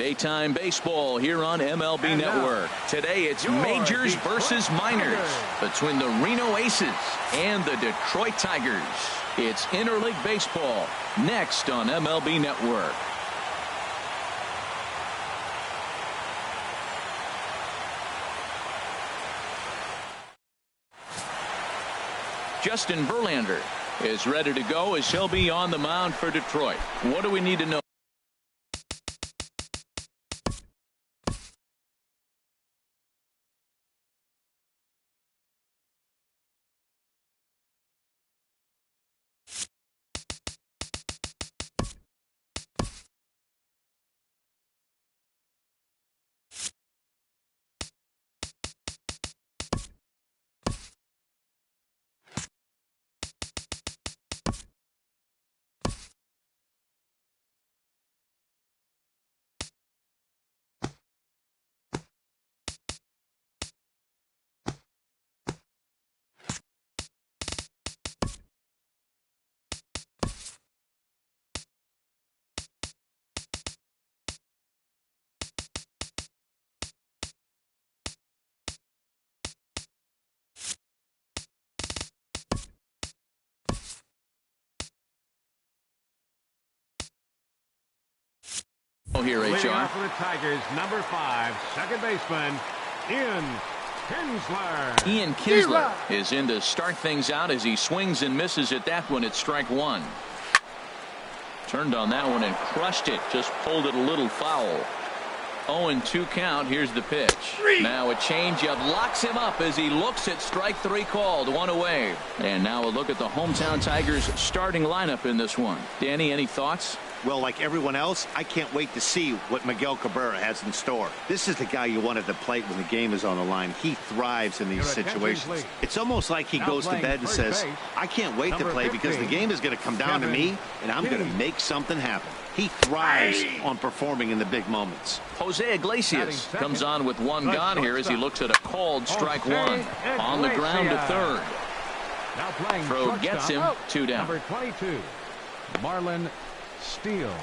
Daytime baseball here on MLB Network. Today it's majors versus minors between the Reno Aces and the Detroit Tigers. It's interleague baseball next on MLB Network. Justin Verlander is ready to go as he'll be on the mound for Detroit. What do we need to know? Here, HR. For the Tigers, number 5, second baseman, Ian Kinsler. Ian Kinsler is in to start things out as he swings and misses at that one at strike one. Turned on that one and crushed it. Just pulled it a little foul. 0-2 count. Here's the pitch. Now a changeup locks him up as he looks at strike three called. One away. And now a look at the hometown Tigers starting lineup in this one. Danny, any thoughts? Well, like everyone else, I can't wait to see what Miguel Cabrera has in store. This is the guy you want at the plate when the game is on the line. He thrives in these situations. It's almost like he goes to bed and says, I can't wait to play because the game is going to come down to me and I'm going to make something happen. He thrives on performing in the big moments. Jose Iglesias comes on with one gone here as he looks at a called strike one. On the ground to third. Throw gets him, 2 down. Number 22, Marlon Steele.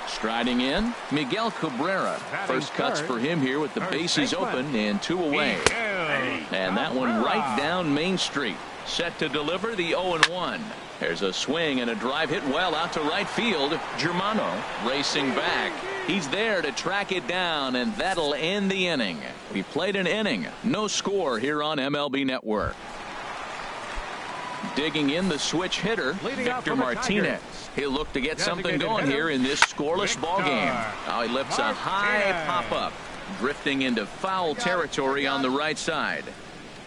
Striding in, Miguel Cabrera. First cuts for him here with the bases open and 2 away. And that one right down Main Street. Set to deliver the 0-1. There's a swing and a drive hit well out to right field. Germano racing back. He's there to track it down, and that'll end the inning. We played an inning. No score here on MLB Network. Digging in the switch hitter, Victor Martinez. He'll look to get something going here in this scoreless ball game. Now he lifts a high pop-up, drifting into foul territory on the right side.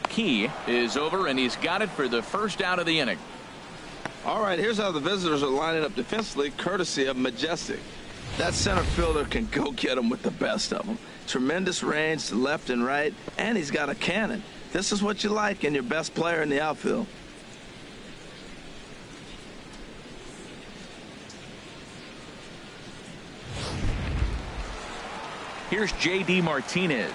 Key is over, and he's got it for the first out of the inning. All right, here's how the visitors are lining up defensively, courtesy of Majestic. That center fielder can go get them with the best of them. Tremendous range to left and right, and he's got a cannon. This is what you like in your best player in the outfield. Here's J.D. Martinez.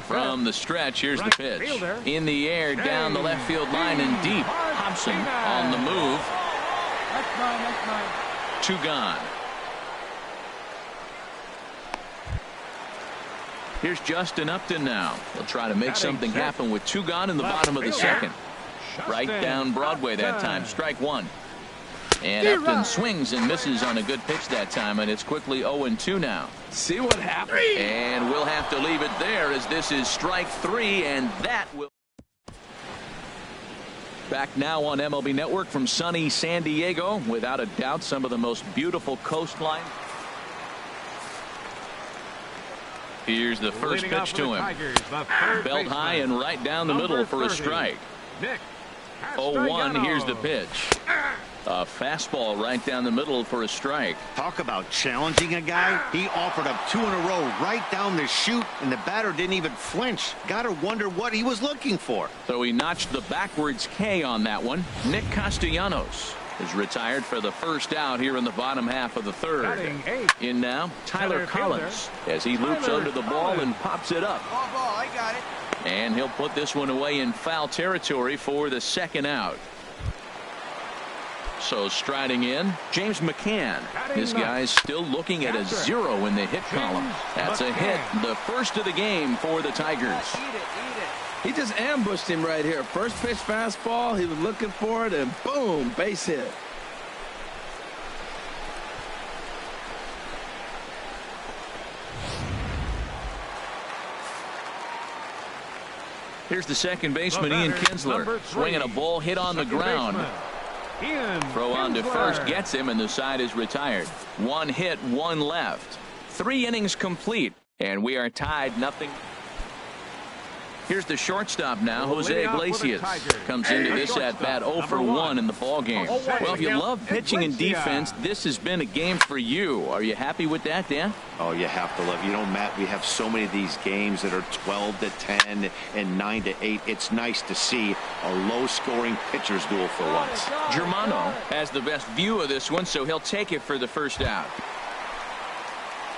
From the stretch, here's the pitch. In the air, down the left field line and deep. Hobson on the move. 2 gone. Here's Justin Upton now. He'll try to make something happen with 2 gone in the bottom of the second. Right down Broadway that time. Strike 1. And Upton swings and misses on a good pitch that time, and it's quickly 0-2 now. See what happened? And we'll have to leave it there as this is strike 3, and that will. Back now on MLB Network from sunny San Diego. Without a doubt, some of the most beautiful coastline. Here's the first pitch to him. Belt high and right down the middle for a strike. 0-1. Here's the pitch. A fastball right down the middle for a strike. Talk about challenging a guy. He offered up 2 in a row right down the chute, and the batter didn't even flinch. Gotta wonder what he was looking for. So he notched the backwards K on that one. Nick Castellanos is retired for the first out here in the bottom half of the third. In now, Tyler Collins as he loops under the ball and pops it up. I got it. And he'll put this one away in foul territory for the second out. So striding in, James McCann. This guy's still looking at a 0 in the hit column. That's a hit, the first of the game for the Tigers. He just ambushed him right here. First pitch fastball, he was looking for it, and boom, base hit. Here's the second baseman, Ian Kinsler, swinging a ball hit on the ground. Throw on to first gets him, and the side is retired. 1 hit, 1 left. 3 innings complete, and we are tied 0. Here's the shortstop now, Jose Iglesias. Comes into this at bat 0 for 1 in the ball game. Well, if you love pitching and defense, this has been a game for you. Are you happy with that, Dan? Oh, you have to love. You know, Matt, we have so many of these games that are 12-10 and 9-8. It's nice to see a low-scoring pitcher's duel for once. Germano has the best view of this one, so he'll take it for the first out.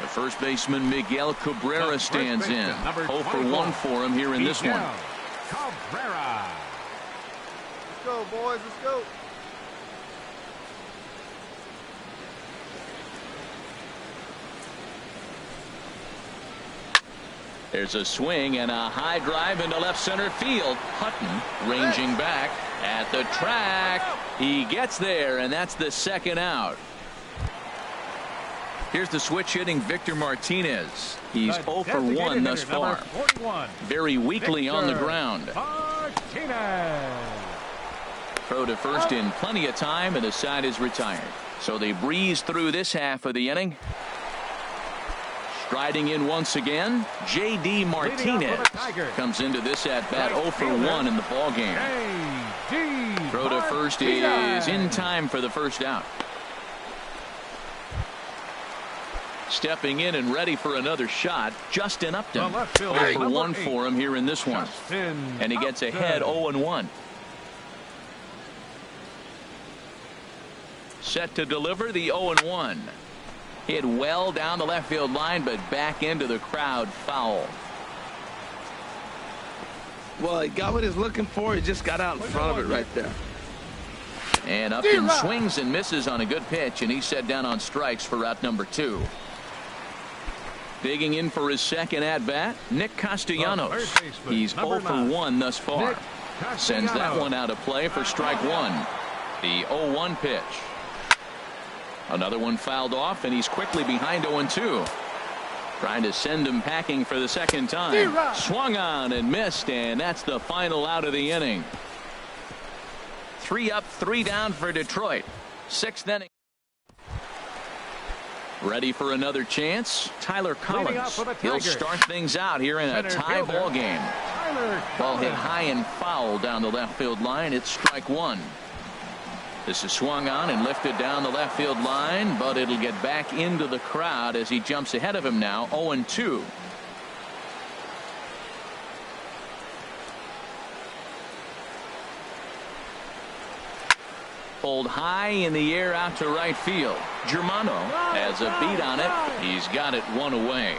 The first baseman, Miguel Cabrera, stands in. 0 for 1 for him here in this one. Cabrera. Let's go, boys. Let's go. There's a swing and a high drive into left center field. Hutton ranging back at the track. He gets there, and that's the second out. Here's the switch hitting Victor Martinez. He's 0 for 1 thus far. Very weakly on the ground. Throw to first in plenty of time, and the side is retired. So they breeze through this half of the inning. Striding in once again, J.D. Martinez comes into this at bat 0 for 1 in the ball game. Throw to first is in time for the first out. Stepping in and ready for another shot, Justin Upton. 0 for 1 for him here in this one. And he gets ahead 0-1. Set to deliver the 0-1. Hit well down the left field line, but back into the crowd, foul. Well, he got what he's looking for. He just got out in front of it right there. And Upton swings and misses on a good pitch, and he's set down on strikes for out number 2. Digging in for his second at-bat, Nick Castellanos. He's 0 for 1 thus far. Sends that one out of play for strike 1. The 0-1 pitch. Another one fouled off, and he's quickly behind 0-2. Trying to send him packing for the second time. Swung on and missed, and that's the final out of the inning. 3 up, 3 down for Detroit. 6th inning. Ready for another chance. Tyler Collins. He'll start things out here in a tie ball game. Ball hit high and foul down the left field line. It's strike 1. This is swung on and lifted down the left field line, but it'll get back into the crowd as he jumps ahead of him now. 0-2. Pulled high in the air out to right field. Germano has a beat on it. He's got it 1 away.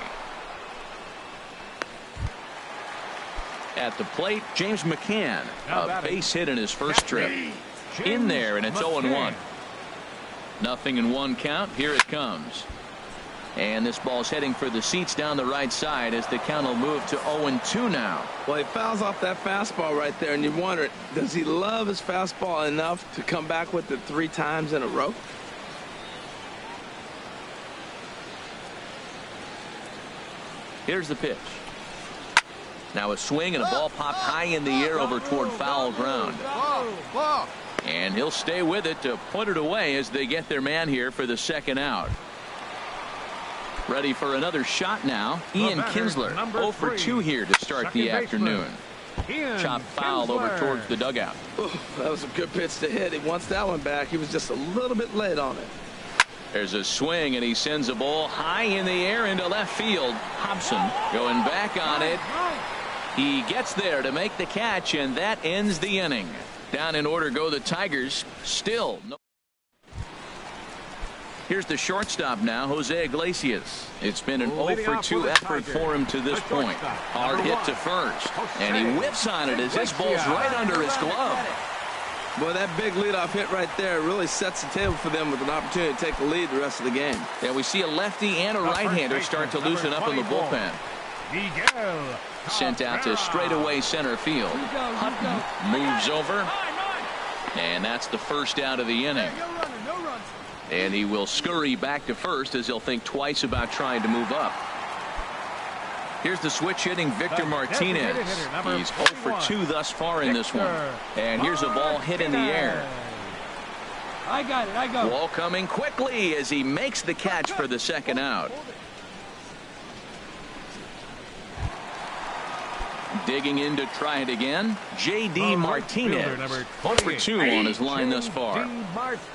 At the plate, James McCann. A base hit in his first trip. In there, and it's 0-1. Nothing in 1 count. Here it comes. And this ball's heading for the seats down the right side as the count will move to 0-2 now. Well, he fouls off that fastball right there, and you wonder, does he love his fastball enough to come back with it 3 times in a row? Here's the pitch. Now a swing and a ball popped high in the air over toward foul ground. And he'll stay with it to put it away as they get their man here for the second out. Ready for another shot now. Ian Kinsler, 0 for 2 here to start the afternoon. Chop foul over towards the dugout. Ooh, that was a good pitch to hit. He wants that one back. He was just a little bit late on it. There's a swing, and he sends a ball high in the air into left field. Hobson going back on it. He gets there to make the catch, and that ends the inning. Down in order go the Tigers. Still no. Here's the shortstop now, Jose Iglesias. It's been an 0 for 2 effort for him to this point. Hard hit to first, and he whiffs on it as this ball's right under his glove. Boy, that big leadoff hit right there really sets the table for them with an opportunity to take the lead the rest of the game. Yeah, we see a lefty and a right-hander start to loosen up in the bullpen. Sent out to straightaway center field. Hutton moves over, and that's the first out of the inning. And he will scurry back to first as he'll think twice about trying to move up. Here's the switch hitting Victor Martinez. He's 0 for 2 thus far in this one. And here's a ball hit in the air. I got it. Ball coming quickly as he makes the catch for the second out. Digging in to try it again, J.D. Martinez. 0 for 2 on his line thus far.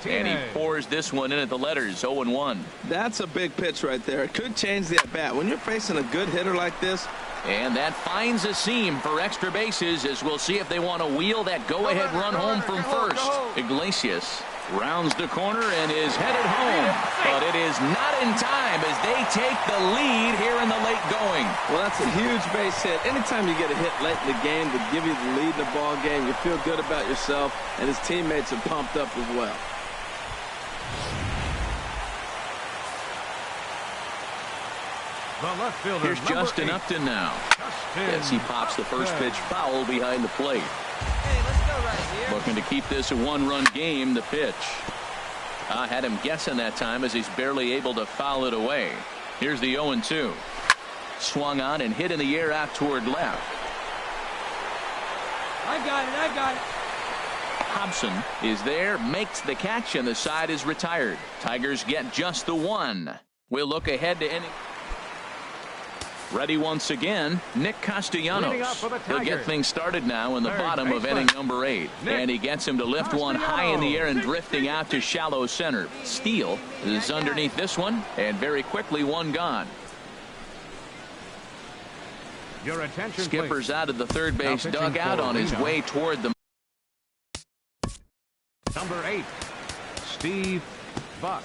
And he pours this one in at the letters, 0-1. That's a big pitch right there. It could change the at-bat. When you're facing a good hitter like this. And that finds a seam for extra bases as we'll see if they want to wheel that go-ahead run home from first. Iglesias rounds the corner and is headed home, but it is not in time as they take the lead here in the late going. Well, that's a huge base hit. Anytime you get a hit late in the game to give you the lead in the ball game, you feel good about yourself, and his teammates are pumped up as well. The left fielder, here's Justin Upton now. As he pops the first pitch foul behind the plate. Hey, let's go right here. Looking to keep this a one-run game. The pitch. I had him guessing that time as he's barely able to foul it away. Here's the 0-2. Swung on and hit in the air out toward left. I got it. Hobson is there, makes the catch, and the side is retired. Tigers get just the one. We'll look ahead to inning. Ready once again, Nick Castellanos. He'll get things started now in the bottom of inning number 8. And he gets him to lift one high in the air and drifting out to shallow center. Steele is underneath this one, and very quickly one gone. Your attention, Skipper's please. out of the third base dugout on his way toward the Number 8, Steve Buck.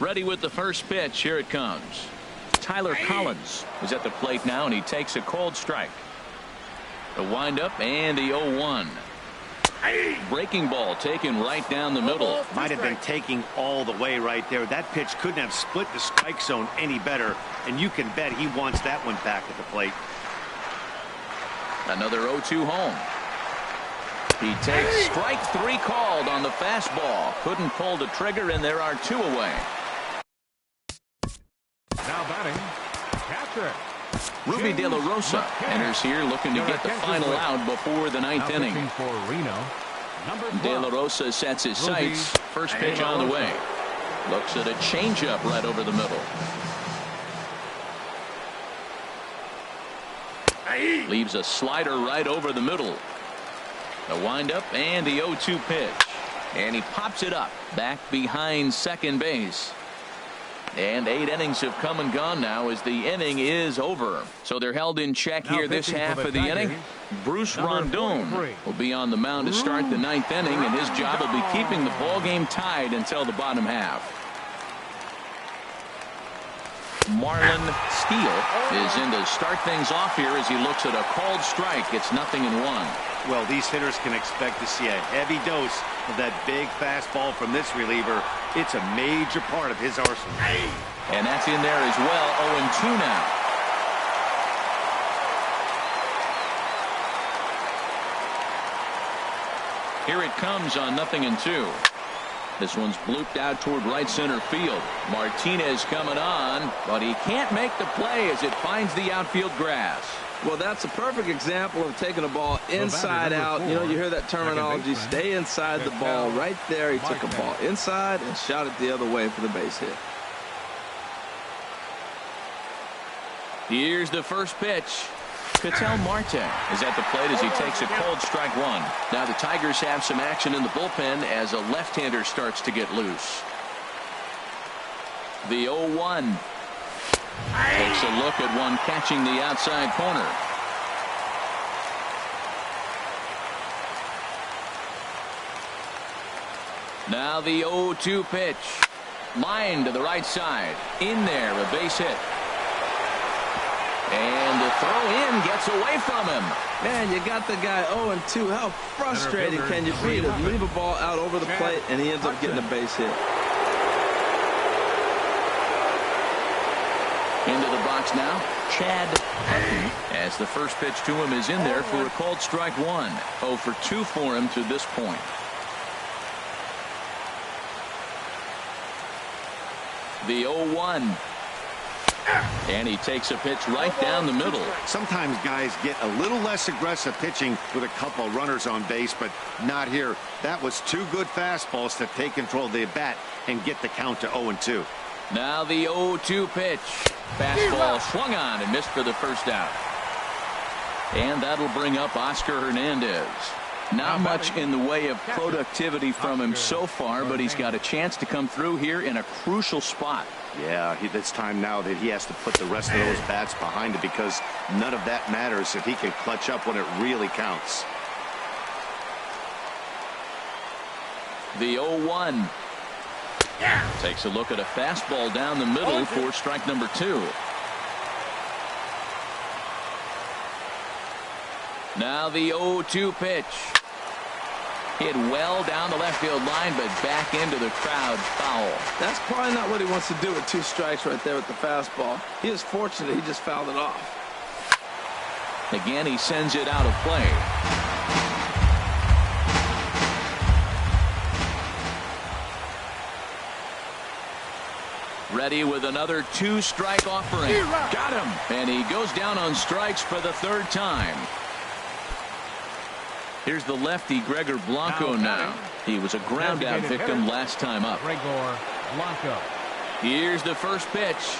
ready with the first pitch. Here it comes. Tyler Collins is at the plate now, and he takes a cold strike. The windup and the 0-1. Breaking ball taken right down the middle. Might have been taking all the way right there. That pitch couldn't have split the strike zone any better, and you can bet he wants that one back at the plate. Another 0-2 home. He takes strike 3 called on the fastball. Couldn't pull the trigger, and there are 2 away. Now batting, catcher. Ruby De La Rosa enters here looking to get the final out before the 9th inning. For Reno, De La Rosa sets his sights. First pitch on the way. Looks at a changeup right over the middle. Leaves a slider right over the middle. The windup and the 0-2 pitch. And he pops it up back behind second base. And 8 innings have come and gone now as the inning is over. So they're held in check here this half of the inning. Bruce Rondon will be on the mound to start the 9th inning, and his job will be keeping the ball game tied until the bottom half. Marlon Steele is in to start things off here as he looks at a called strike. It's 0-1. Well, these hitters can expect to see a heavy dose of that big fastball from this reliever. It's a major part of his arsenal. And that's in there as well. 0-2 now. Here it comes on 0-2. This one's blooped out toward right center field. Martinez coming on, but he can't make the play as it finds the outfield grass. Well, that's a perfect example of taking a ball inside out. You know, you hear that terminology, stay inside the ball. Right there, he took a ball inside and shot it the other way for the base hit. Here's the first pitch. Ketel Marte is at the plate as he takes a cold strike 1. Now the Tigers have some action in the bullpen as a left-hander starts to get loose. The 0-1. Takes a look at one catching the outside corner. Now the 0-2 pitch. Line to the right side. In there, a base hit. And the throw in gets away from him. Man, you got the guy 0-2. How frustrating can you be to leave a ball out over the plate and he ends up getting a base hit? Into the box now, Chad Hutton, as the first pitch to him is in there for a called strike one. 0 for 2 for him to this point. The 0-1. And he takes a pitch right down the middle. Sometimes guys get a little less aggressive pitching with a couple runners on base, but not here. That was 2 good fastballs to take control of the bat and get the count to 0-2. Now the 0-2 pitch. Fastball swung on and missed for the first out. And that'll bring up Oscar Hernandez. Not much in the way of productivity from him so far, but he's got a chance to come through here in a crucial spot. Yeah, it's time now that he has to put the rest of those bats behind it, because none of that matters if he can clutch up when it really counts. The 0-1. Takes a look at a fastball down the middle for strike number 2. Now the 0-2 pitch. Hit well down the left field line, but back into the crowd, foul. That's probably not what he wants to do with 2 strikes right there with the fastball. He is fortunate he just fouled it off. Again, he sends it out of play. Ready with another 2-strike offering. Got him. And he goes down on strikes for the 3rd time. Here's the lefty, Gregor Blanco now. He was a ground-out victim last time up. Gregor Blanco. Here's the first pitch.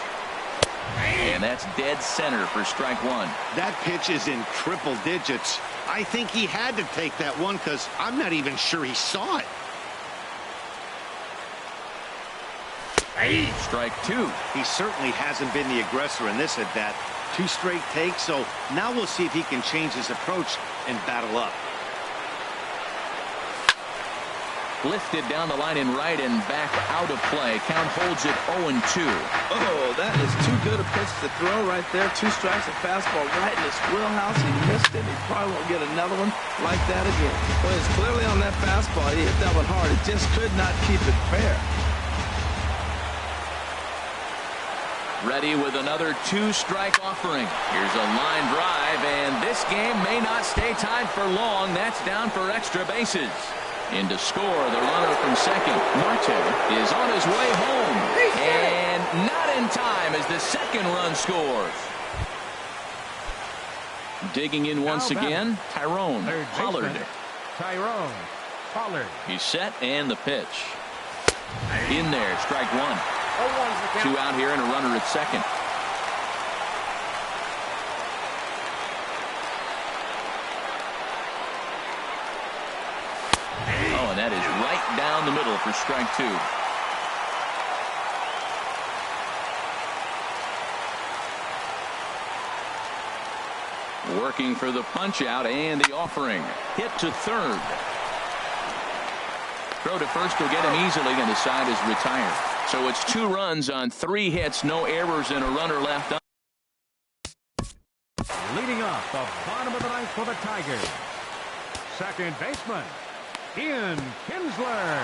And that's dead center for strike 1. That pitch is in triple digits. I think he had to take that one because I'm not even sure he saw it. Strike 2. He certainly hasn't been the aggressor in this at bat. 2 straight takes, so now we'll see if he can change his approach and battle up. Lifted down the line in right and back out of play. Count holds it 0-2. Oh, that is too good a pitch to throw right there. 2 strikes, a fastball right in his wheelhouse. He missed it. He probably won't get another one like that again. Well, it's clearly on that fastball. He hit that one hard. He just could not keep it fair. Ready with another 2-strike offering. Here's a line drive, and this game may not stay tied for long. That's down for extra bases. In to score, the runner from second, Marte, is on his way home. And not in time as the second run scores. Digging in once again, Tyrone Pollard. Tyrone Pollard. He's set, and the pitch. In there, strike 1. 2 out here and a runner at second. Oh, and that is right down the middle for strike 2. Working for the punch out and the offering. Hit to third. Throw to first will get him easily, and the side is retired. So it's 2 runs on 3 hits, no errors, and a runner left on. Leading off the bottom of the 9th for the Tigers, second baseman, Ian Kinsler.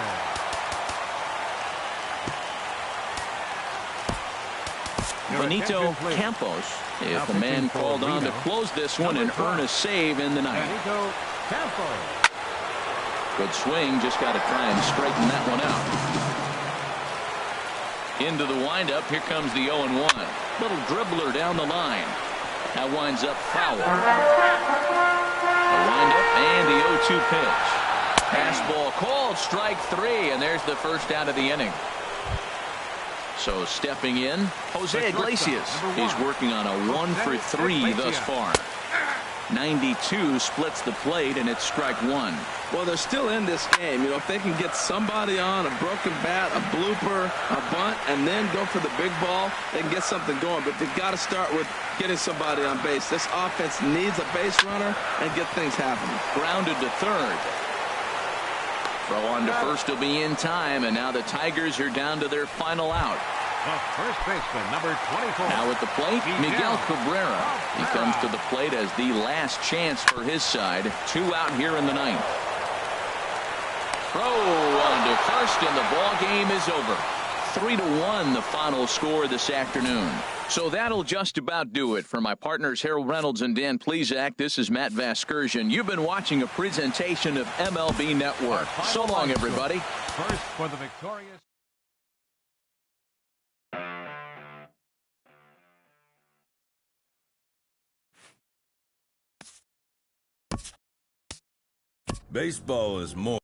Benito Campos, if the man called on to close this one and earn a save in the ninth. Benito Campos. Good swing, just got to try and straighten that one out. Into the windup, here comes the 0-1. Little dribbler down the line. That winds up foul. The windup and the 0-2 pitch. Fastball called, strike 3, and there's the first out of the inning. So stepping in, Jose Iglesias. He's working on a 1 for 3 thus far. 92 splits the plate, and it's strike 1. Well, they're still in this game. You know, if they can get somebody on, a broken bat, a blooper, a bunt, and then go for the big ball, they can get something going. But they've got to start with getting somebody on base. This offense needs a base runner and get things happening. Grounded to third. Throw on to first will be in time, and now the Tigers are down to their final out. The first baseman, number 24. Now at the plate, Miguel Cabrera. He comes to the plate as the last chance for his side. 2 out here in the 9th. Throw on to first, and the ball game is over. 3-1 the final score this afternoon. So that'll just about do it. For my partners Harold Reynolds and Dan Plesac, this is Matt Vasgersian. You've been watching a presentation of MLB Network. So long, everybody. First for the victorious. Baseball is more.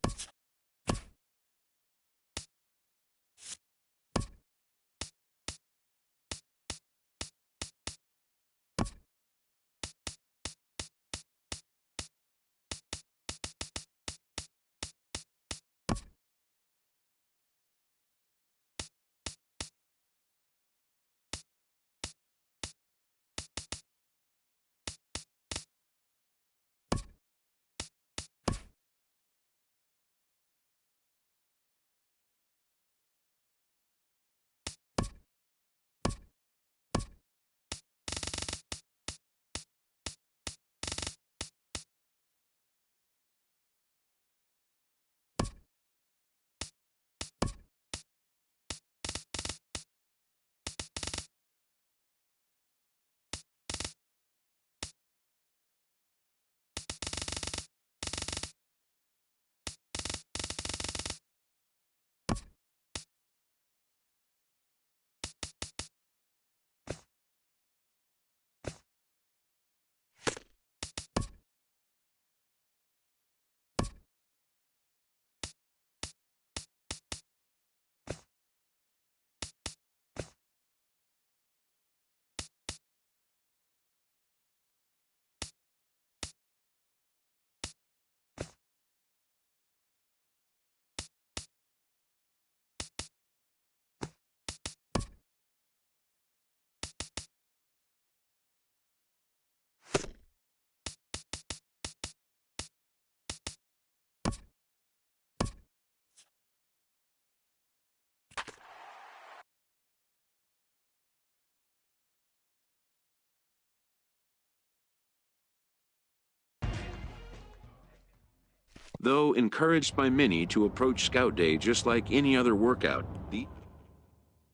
Though encouraged by many to approach Scout Day just like any other workout,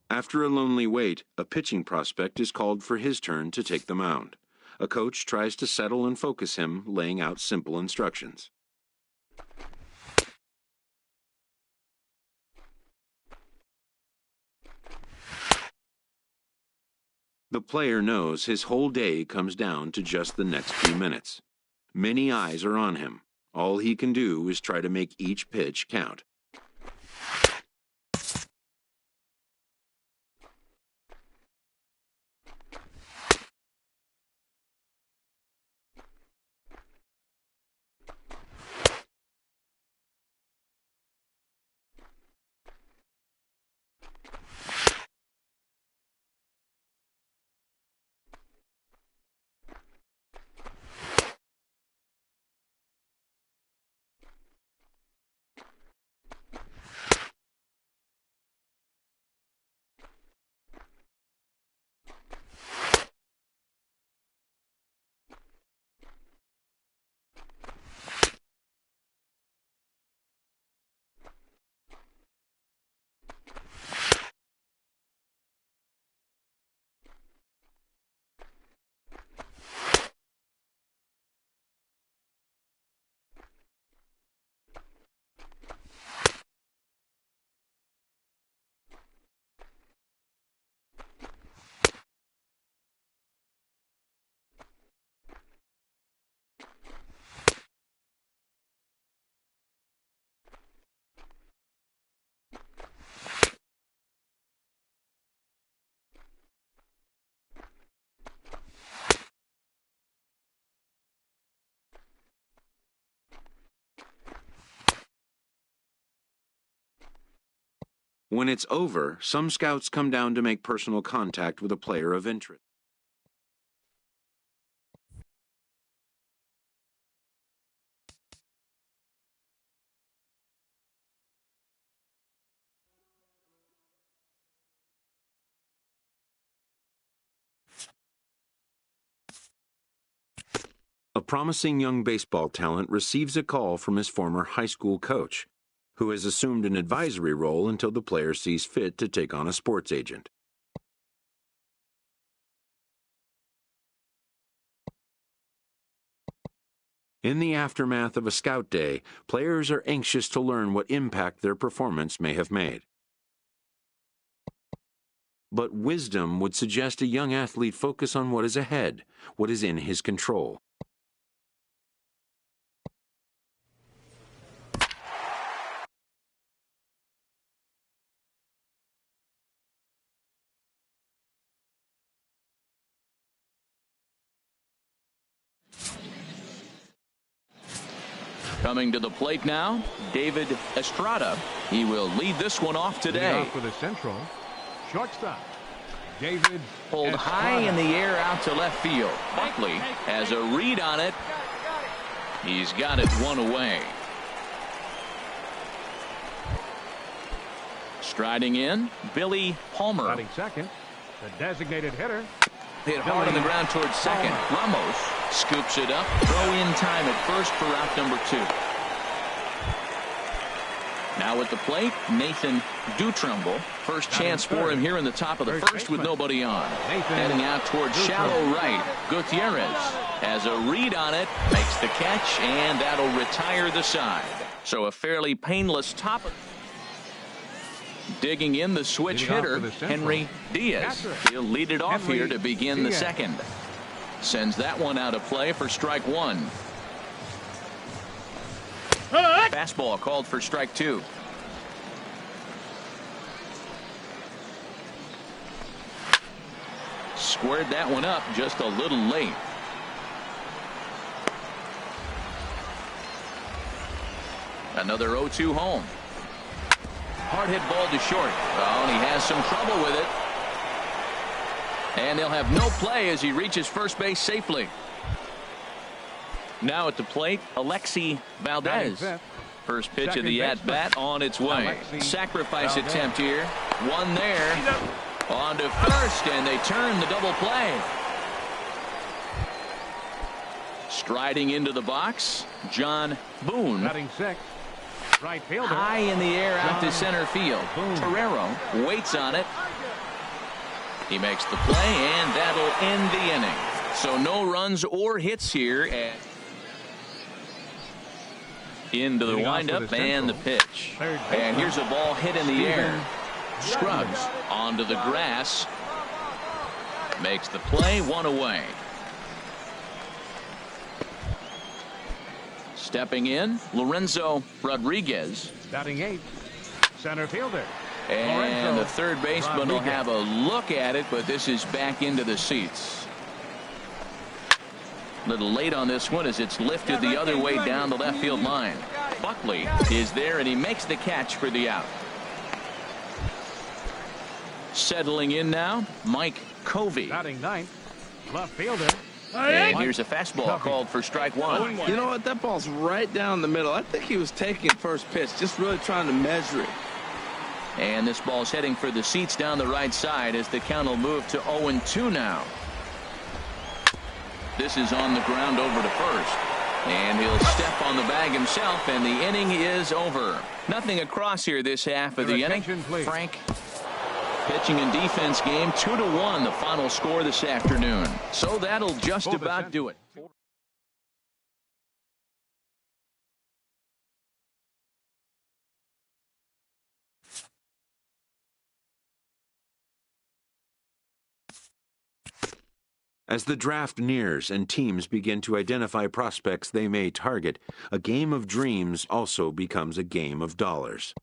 after a lonely wait, a pitching prospect is called for his turn to take the mound. A coach tries to settle and focus him, laying out simple instructions. The player knows his whole day comes down to just the next few minutes. Many eyes are on him. All he can do is try to make each pitch count. When it's over, some scouts come down to make personal contact with a player of interest. A promising young baseball talent receives a call from his former high school coach, who has assumed an advisory role until the player sees fit to take on a sports agent. In the aftermath of a scout day, players are anxious to learn what impact their performance may have made. But wisdom would suggest a young athlete focus on what is ahead, what is in his control. Coming to the plate now, David Estrada. He will lead this one off today. Off for the Central, shortstop, David Pulled Estrada. high in the air out to left field. Buckley has a read on it. He's got it one away. Striding in, Billy Palmer. Batting second, the designated hitter. Hit hard on the ground towards second. Ramos scoops it up. Throw in time at first for out number 2. Now at the plate, Nathan Dutrumble. First chance for him here in the top of the first with nobody on. Heading out towards shallow right. Gutierrez has a read on it, makes the catch, and that'll retire the side. So a fairly painless top. Digging in the switch hitter, Henry Diaz. He'll lead it off here to begin the second. Sends that one out of play for strike 1. Fastball called for strike 2. Squared that one up just a little late. Another 0-2 home. Hard hit ball to short. Oh, and he has some trouble with it. And they'll have no play as he reaches first base safely. Now at the plate, Alexi Valdez. First pitch of the at-bat on its way. Sacrifice attempt here. One there. On to first, and they turn the double play. Striding into the box, John Boone. Batting sixth, right fielder. High in the air out to center field. Torrero waits on it. He makes the play, and that'll end the inning. So no runs or hits here. Into the windup and the pitch. And here's a ball hit in the air. Scruggs onto the grass. Makes the play, one away. Stepping in, Lorenzo Rodriguez. Batting eighth, center fielder. And the third baseman will have a look at it, but this is back into the seats. A little late on this one as it's lifted the other way down the left field line. Buckley is there, and he makes the catch for the out. Settling in now, Mike Covey. Batting ninth, left fielder. And here's a fastball called for strike 1. You know what? That ball's right down the middle. I think he was taking first pitch, just really trying to measure it. And this ball's heading for the seats down the right side as the count will move to 0-2 now. This is on the ground over to first. And he'll step on the bag himself, and the inning is over. Nothing across here this half of the inning. Frank, pitching and defense game, 2-1, the final score this afternoon. So that'll just about do it. As the draft nears and teams begin to identify prospects they may target, a game of dreams also becomes a game of dollars.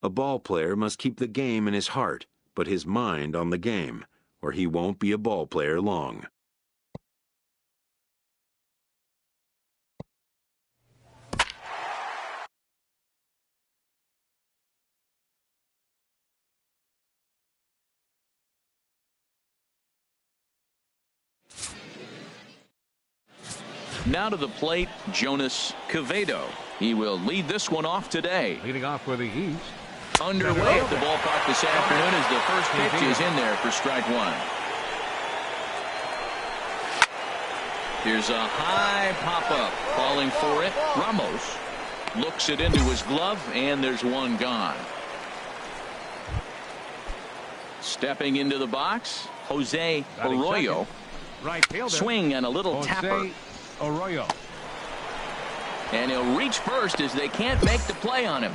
A ball player must keep the game in his heart, but his mind on the game, or he won't be a ball player long. Now to the plate, Jonas Quevedo. He will lead this one off today. Leading off for the East. Underway at the ballpark this afternoon as the first pitch is in there for strike 1. Here's a high pop-up. Calling for it. Ramos looks it into his glove, and there's one gone. Stepping into the box, Jose Arroyo. Right fielder. Swing and a little tapper. Arroyo. And he'll reach first as they can't make the play on him.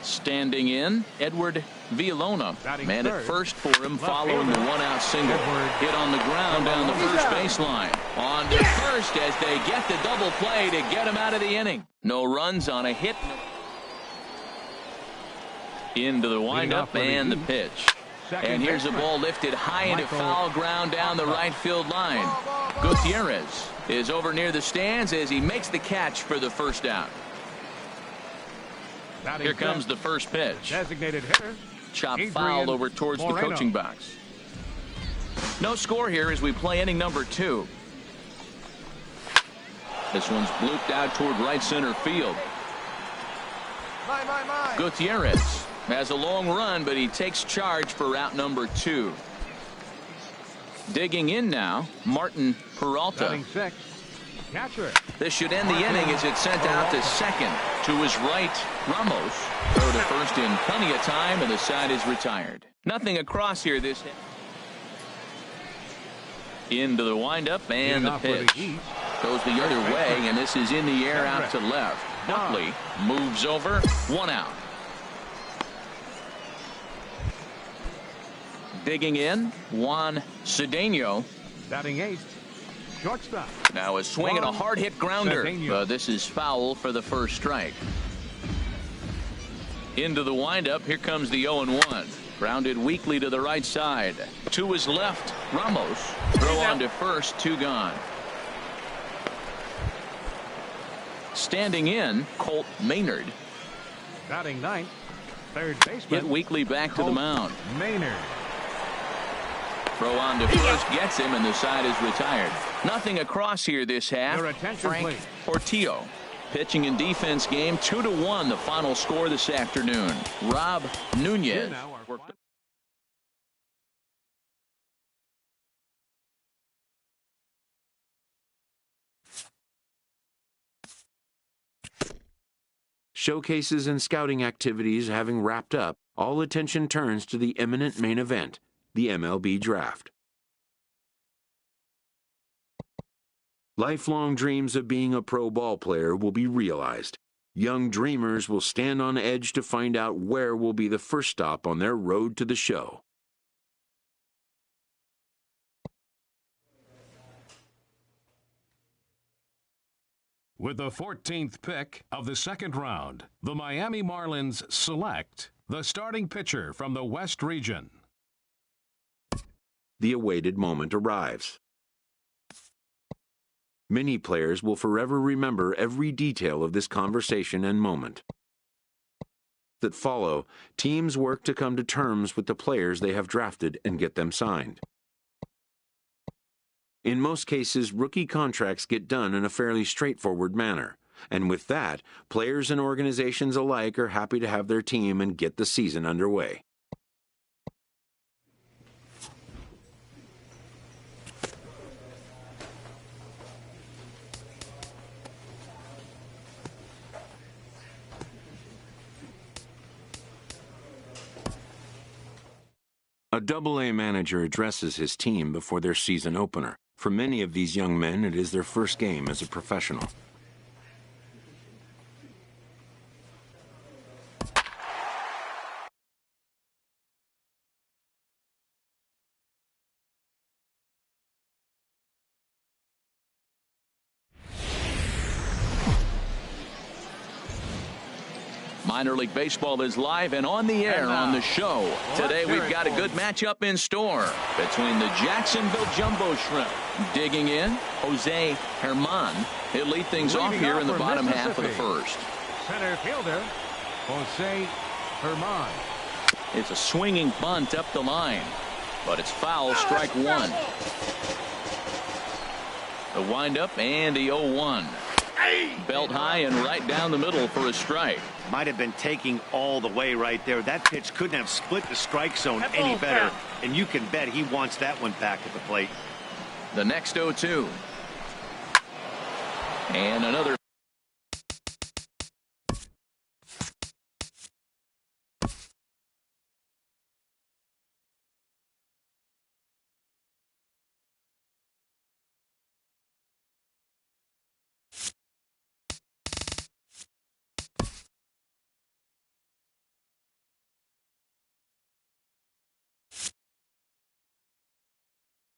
Standing in, Edward Villalona. Man at first for him following the one-out single. Hit on the ground down the first baseline. On to first as they get the double play to get him out of the inning. No runs on a hit. Into the windup and the pitch. And here's a ball lifted high into foul ground down the right field line. Gutierrez is over near the stands as he makes the catch for the first down. Here comes the first pitch. Designated hitter. Chop foul over towards the coaching box. No score here as we play inning number 2. This one's blooped out toward right center field. Gutierrez has a long run, but he takes charge for route number 2. Digging in now, Martin Peralta. Catcher. This should end the inning as it's sent out to second. To his right, Ramos. Throw to first in plenty of time, and the side is retired. Nothing across here this hit. Into the windup and the pitch. Goes the other way, and this is in the air out to left. Buckley moves over. 1 out. Digging in, Juan Cedeno. Batting 8th. Shortstop. Now a swing and a hard hit grounder. This is foul for the first strike. Into the windup. Here comes the 0-1. Grounded weakly to the right side. To his left, Ramos. Throw on to first. 2 gone. Standing in, Colt Maynard. Batting 9th. Third baseman. Hit weakly back to the mound. Maynard. Throw on to first, gets him, and the side is retired. Nothing across here this half. Frank Portillo. Pitching and defense game 2-1, the final score this afternoon. Rob Nunez. Showcases and scouting activities having wrapped up, all attention turns to the imminent main event, the MLB Draft. Lifelong dreams of being a pro ball player will be realized. Young dreamers will stand on edge to find out where will be the first stop on their road to the show. With the 14th pick of the second round, the Miami Marlins select the starting pitcher from the West region. The awaited moment arrives. Many players will forever remember every detail of this conversation and moment. That follow, teams work to come to terms with the players they have drafted and get them signed. In most cases, rookie contracts get done in a fairly straightforward manner. And with that, players and organizations alike are happy to have their team and get the season underway. A Double-A manager addresses his team before their season opener. For many of these young men, it is their first game as a professional. Minor League Baseball is live and on the air on the show. Today we've got a good matchup in store between the Jacksonville Jumbo Shrimp. Digging in, Jose Herman. He'll lead things off here in the bottom half of the first. Center fielder, Jose Herman. It's a swinging bunt up the line, but it's foul, strike 1. The windup and the 0-1. Belt high and right down the middle for a strike. Might have been taking all the way right there. That pitch couldn't have split the strike zone any better. And you can bet he wants that one back at the plate. The next 0-2. And another.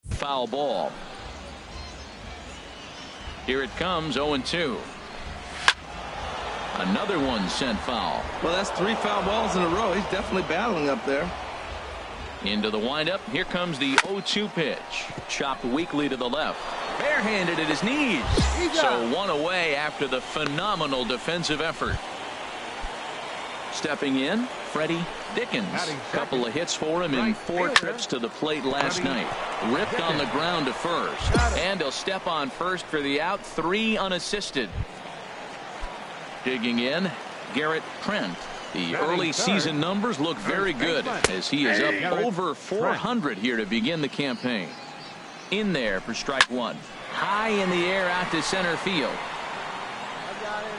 Foul ball. Here it comes, 0-2. Another one sent foul. Well, that's 3 foul balls in a row. He's definitely battling up there. Into the windup. Here comes the 0-2 pitch. Chopped weakly to the left. Barehanded at his knees. So one away after the phenomenal defensive effort. Stepping in, Freddie Dickens. Couple of hits for him in 4 trips to the plate last night. Ripped on the ground to first. And he'll step on first for the out. 3 unassisted. Digging in, Garrett Trent. The early season numbers look very good as he is up over 400 here to begin the campaign. In there for strike 1. High in the air out to center field. I got it.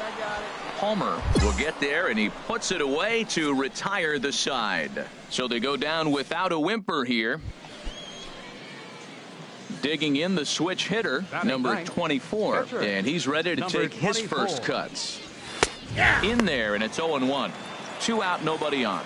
Palmer will get there, and he puts it away to retire the side. So they go down without a whimper here. Digging in, the switch hitter, number 24, and he's ready to take his first cuts. In there, and it's 0-1. 2 out, nobody on.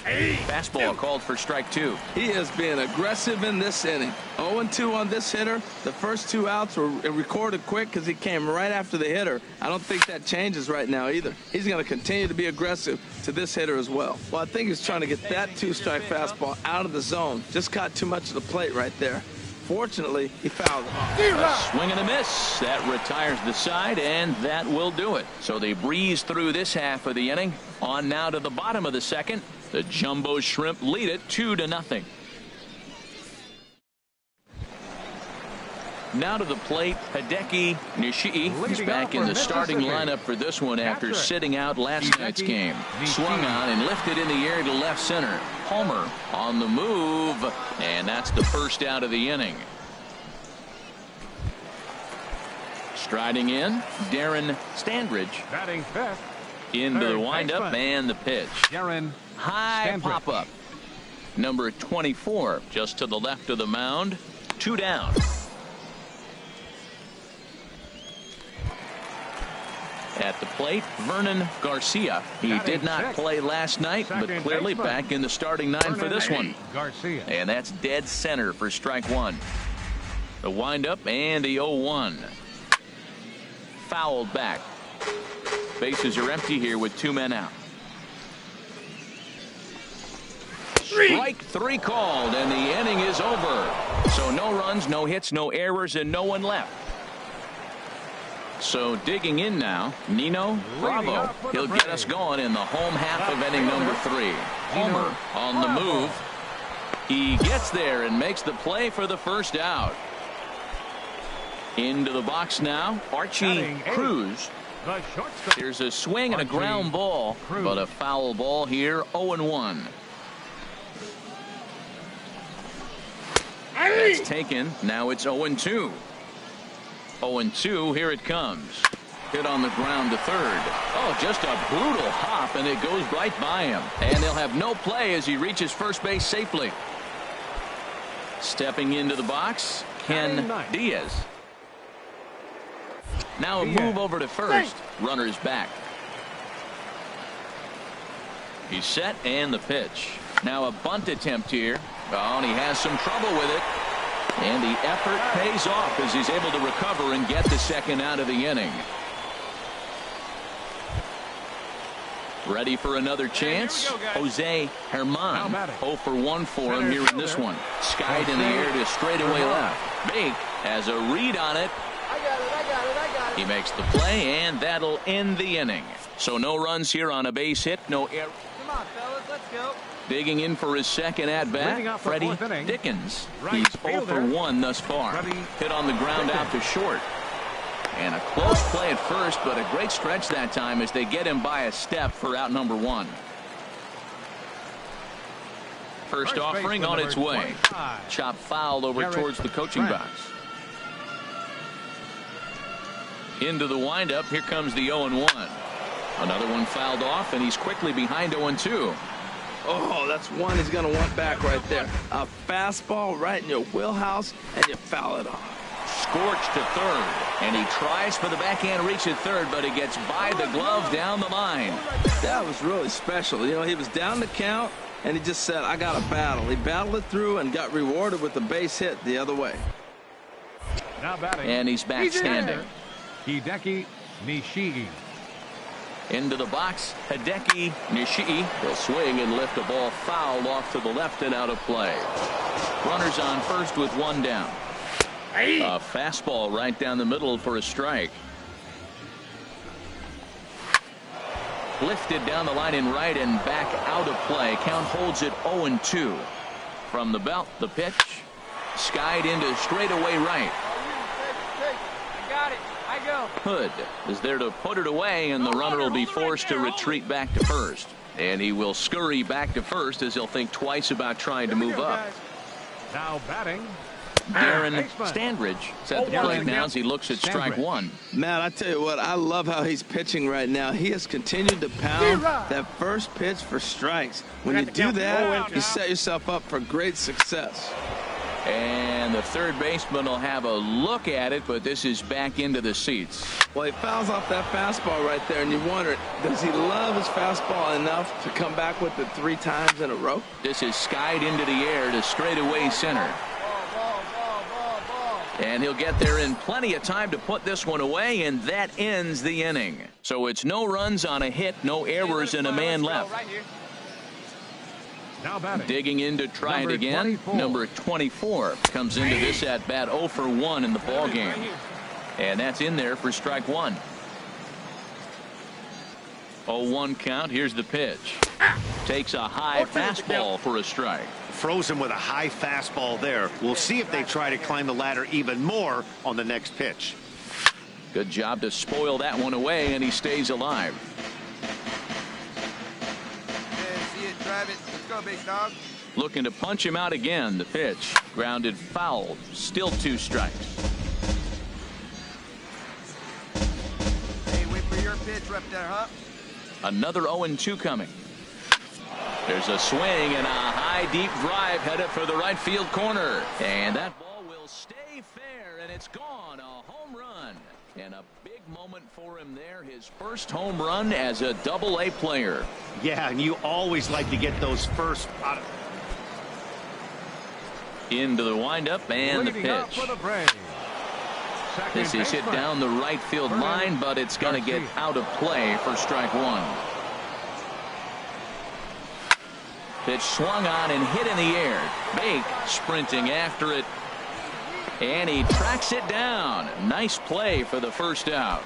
Fastball called for strike 2. He is being aggressive in this inning. 0-2 on this hitter. The first 2 outs were recorded quick because he came right after the hitter. I don't think that changes right now either. He's going to continue to be aggressive to this hitter as well. Well, I think he's trying to get that 2-strike fastball out of the zone. Just caught too much of the plate right there. Fortunately, he fouled it off. A swing and a miss. That retires the side, and that will do it. So they breeze through this half of the inning. On now to the bottom of the second. The Jumbo Shrimp lead it 2-0. Now to the plate, Hideki Nishii. He's back in the starting lineup for this one after sitting out last night's game. Swung on and lifted in the air to left center. Palmer on the move, and that's the first out of the inning. Striding in, Darren Standridge. Batting fifth. Into the windup and the pitch. High pop-up. Number 24 just to the left of the mound. 2 down. At the plate, Vernon Garcia. He did not play last night, but clearly back in the starting 9 for this one. And that's dead center for strike 1. The windup and the 0-1. Fouled back. Bases are empty here with 2 men out. Strike 3 called, and the inning is over. So no runs, no hits, no errors, and no one left. So digging in now, Nino Bravo. He'll get us going in the home half of inning number 3. Homer on the move. He gets there and makes the play for the first out. Into the box now, Archie Cruz. Here's a swing and a ground ball, but a foul ball here, 0-1. That's taken. Now it's 0-2. 0-2. Here it comes. Hit on the ground to third. Oh, just a brutal hop, and it goes right by him. And they'll have no play as he reaches first base safely. Stepping into the box, Ken Diaz. Now a move over to first. Runner's back. He's set, and the pitch. Now a bunt attempt here. Oh, and he has some trouble with it. And the effort pays off as he's able to recover and get the second out of the inning. Ready for another chance? Jose Herman. 0 for 1 for him here in this one. Skied in the air to straightaway left. Bake has a read on it. I got it. He makes the play, and that'll end the inning. So no runs here on a base hit, no error. Come on, fellas, let's go. Digging in for his second at-bat, Freddie Dickens. He's 0 for 1 thus far. Hit on the ground out to short. And a close play at first, but a great stretch that time as they get him by a step for out number 1. First offering on its way. Chop foul over towards the coaching box. Into the windup. Here comes the 0-1. Another one fouled off, and he's quickly behind 0-2. Oh, that's one he's going to want back right there. A fastball right in your wheelhouse, and you foul it off. Scorched to third, and he tries for the backhand reach at third, but he gets by the glove down the line. That was really special. You know, he was down the count, and he just said, I got to battle. He battled it through and got rewarded with the base hit the other way. Now batting. And he's back standing. Hideki Nishii. Into the box, Hideki Nishii will swing and lift a ball foul off to the left and out of play. Runners on first with one down. A fastball right down the middle for a strike. Lifted down the line in right and back out of play. Count holds it 0-2. From the belt, the pitch. Skied into straightaway right. I got it. I go. Hood is there to put it away, and the runner will be forced to retreat back to first. And he will scurry back to first as he'll think twice about trying to move up. Now batting. Darren Standridge set the plate now as he looks at strike one. Matt, I tell you what, I love how he's pitching right now. He has continued to pound that first pitch for strikes. When you do that, you set yourself up for great success. And the third baseman will have a look at it, but this is back into the seats. Well, he fouls off that fastball right there, and you wonder, does he love his fastball enough to come back with it 3 times in a row? This is skied into the air to straightaway center. And he'll get there in plenty of time to put this one away, and that ends the inning. So it's no runs on a hit, no errors, and a man left. Now batting. Digging in to try it again. 24. Number 24 comes into this at bat 0 for 1 in the ball game. And that's in there for strike one. 0-1 count. Here's the pitch. Takes a high fastball for a strike. Froze him with a high fastball there. We'll see if they try to climb the ladder even more on the next pitch. Good job to spoil that one away, and he stays alive. See it, drive it. Let's go, big dog. Looking to punch him out again. The pitch grounded foul. Still 2 strikes. Hey, wait for your pitch right there, huh? Another 0-2 coming. There's a swing and a high deep drive headed for the right field corner. And that ball will stay fair, and it's gone. A home run. And a big moment for him there. His first home run as a Double-A player. Yeah, and you always like to get those first. Into the windup and the pitch. This is hit down the right field line, but it's going to get out of play for strike one. Pitch swung on and hit in the air. Bake sprinting after it, and he tracks it down. Nice play for the first out.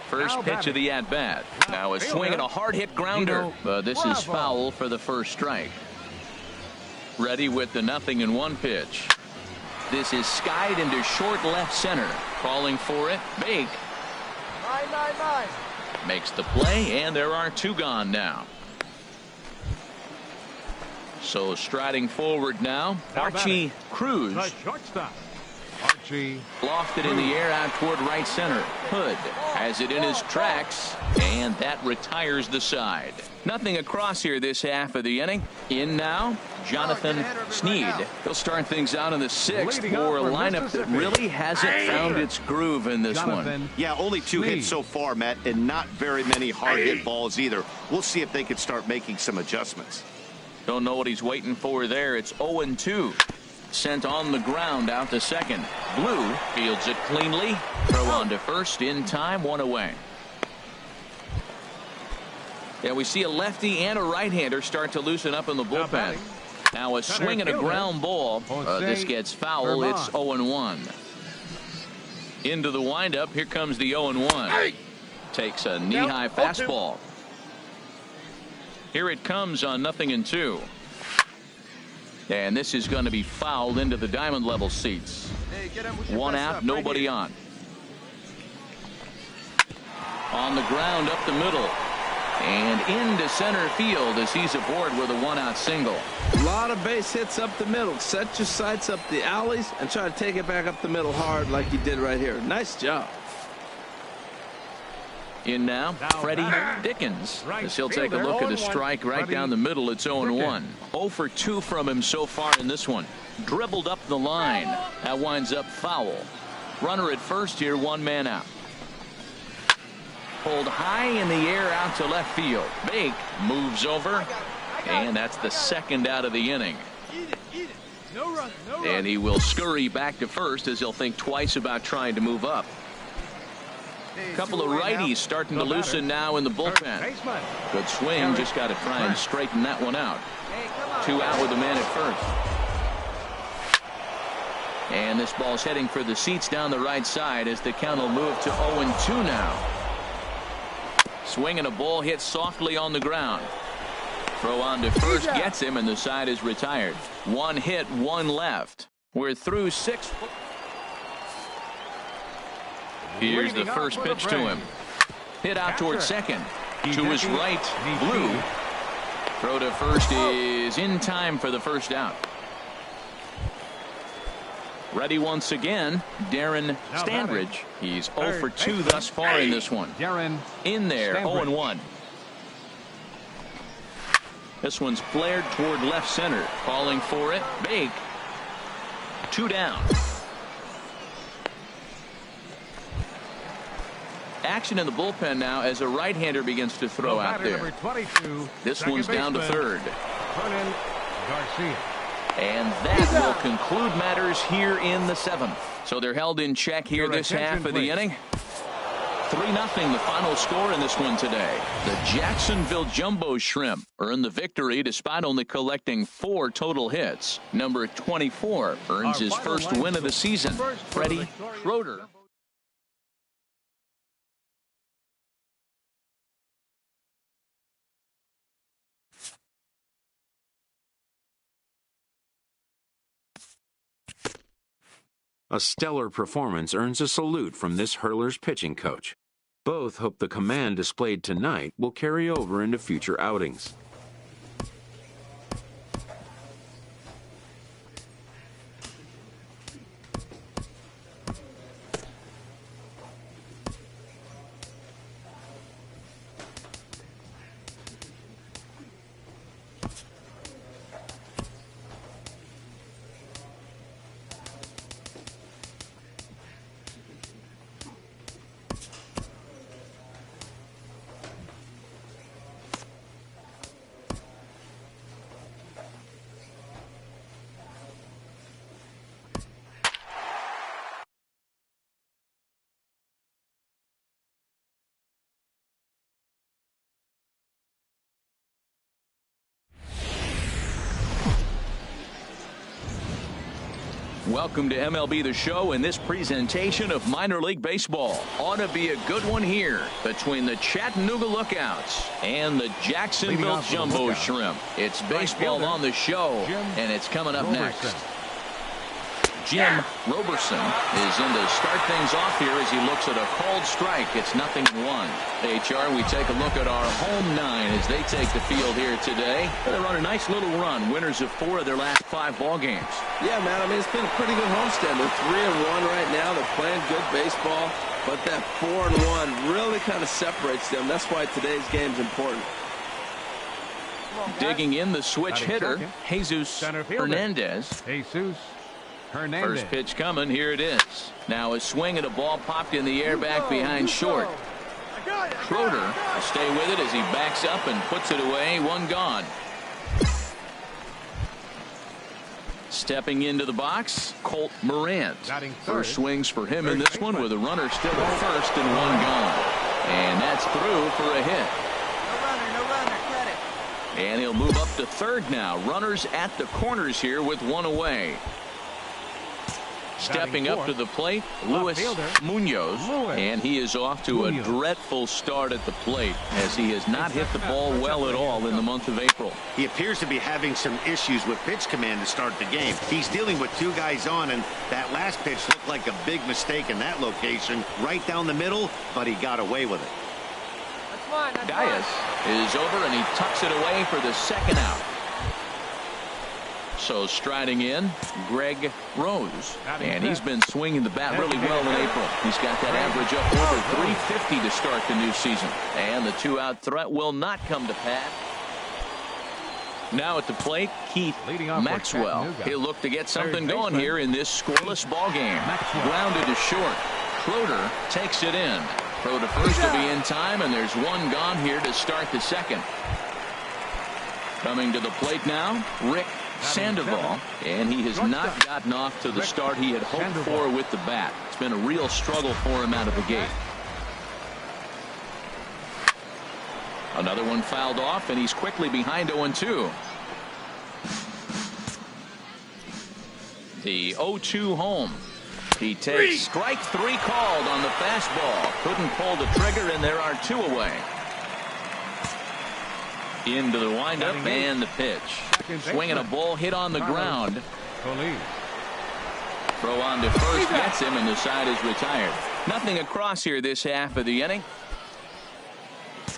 First pitch of the at-bat. Now a swing and a hard hit grounder, but this is foul for the first strike. Ready with the 0-1 pitch. This is skied into short left center. Calling for it. Bake Mine. makes the play, and there are 2 gone now. So striding forward now, Archie Cruz. The shortstop, Archie. Lofted in the air out toward right center. Hood has it in his tracks, and that retires the side. Nothing across here this half of the inning. In now, Jonathan Sneed. He'll start things out in the 6th for a lineup that really hasn't found its groove in this one. Yeah, only 2 hits so far, Matt, and not very many hard hit balls either. We'll see if they can start making some adjustments. Don't know what he's waiting for there. It's 0-2. Sent on the ground out to second. Blue fields it cleanly. Throw on to first in time. 1 away. Yeah, we see a lefty and a right-hander start to loosen up in the bullpen. Now a swing and a ground ball. This gets foul. It's 0-1. Into the windup. Here comes the 0-1. Takes a knee-high fastball. Here it comes on 0-2. And this is going to be fouled into the diamond level seats. One out, nobody on. On the ground up the middle. And into center field as he's aboard with a one-out single. A lot of base hits up the middle. Set your sights up the alleys and try to take it back up the middle hard like he did right here. Nice job. In now, Freddie Dickens, as he'll take a look at a strike right down the middle. It's 0-1. 0 for 2 from him so far in this one. Dribbled up the line. That winds up foul. Runner at first here, one man out. Pulled high in the air out to left field. Bake moves over, and that's the second out of the inning. And he will scurry back to first as he'll think twice about trying to move up. Couple of righties starting to loosen now in the bullpen. Good swing, just got to try and straighten that one out. 2 out with a man at first. And this ball's heading for the seats down the right side as the count will move to 0-2 now. Swing and a ball hit softly on the ground. Throw on to first gets him, and the side is retired. 1 hit, 1 left. We're through 6. Here's the first pitch to him. Hit out towards second. To his right, Blue. Throw to first is in time for the first out. Ready once again, Darren Standridge. He's 0 for 2 thus far in this one. In there, 0-1. This one's flared toward left center. Calling for it, Bake. 2 down. Action in the bullpen now as a right-hander begins to throw out there. This one's down to third. And that will conclude matters here in the 7th. So they're held in check here this half of the inning. 3-0 the final score in this one today. The Jacksonville Jumbo Shrimp earned the victory despite only collecting 4 total hits. Number 24 earns his first win of the season. Freddie Schroeder. A stellar performance earns a salute from this hurler's pitching coach. Both hope the command displayed tonight will carry over into future outings. Welcome to MLB The Show and this presentation of minor league baseball. Ought to be a good one here between the Chattanooga Lookouts and the Jacksonville Jumbo Shrimp. It's baseball on the show, and it's coming up next. Jim Roberson is in to start things off here as he looks at a called strike. It's 0-1. HR, we take a look at our home 9 as they take the field here today. They're on a nice little run, winners of 4 of their last 5 ball games. Yeah, man, I mean, it's been a pretty good homestand. They're 3-1 right now. They're playing good baseball, but that 4-1 really kind of separates them. That's why today's game's important. Digging in the switch hitter, Jesus Hernandez. First pitch coming. Here it is. Now a swing and a ball popped in the air back behind short. Schroeder will stay with it as he backs up and puts it away. 1 gone. Stepping into the box, Colt Morant. First swings for him in this one with a runner still at first and 1 gone. And that's through for a hit. No runner, credit. And he'll move up to third now. Runners at the corners here with 1 away. Stepping up to the plate, Luis Munoz, and he is off to a dreadful start at the plate as he has not hit the ball well at all in the month of April. He appears to be having some issues with pitch command to start the game. He's dealing with 2 guys on, and that last pitch looked like a big mistake in that location, right down the middle, but he got away with it. Dias is over, and he tucks it away for the second out. So striding in, Greg Rose. And he's been swinging the bat really well in April. He's got that average up over 350 to start the new season. And the two-out threat will not come to pass. Now at the plate, Keith Maxwell. He'll look to get something going here in this scoreless ball game. Grounded to short. Schroeder takes it in. Throw to first will be in time, and there's one gone here to start the second. Coming to the plate now, Rick Sandoval, and he has not gotten off to the start he had hoped for with the bat. It's been a real struggle for him out of the gate. Another one fouled off, and he's quickly behind 0-2. The 0-2 home. He takes strike three called on the fastball. Couldn't pull the trigger, and there are two away. Into the windup and the pitch. Swinging a ball hit on the ground. Throw on to first gets him, and the side is retired. Nothing across here this half of the inning.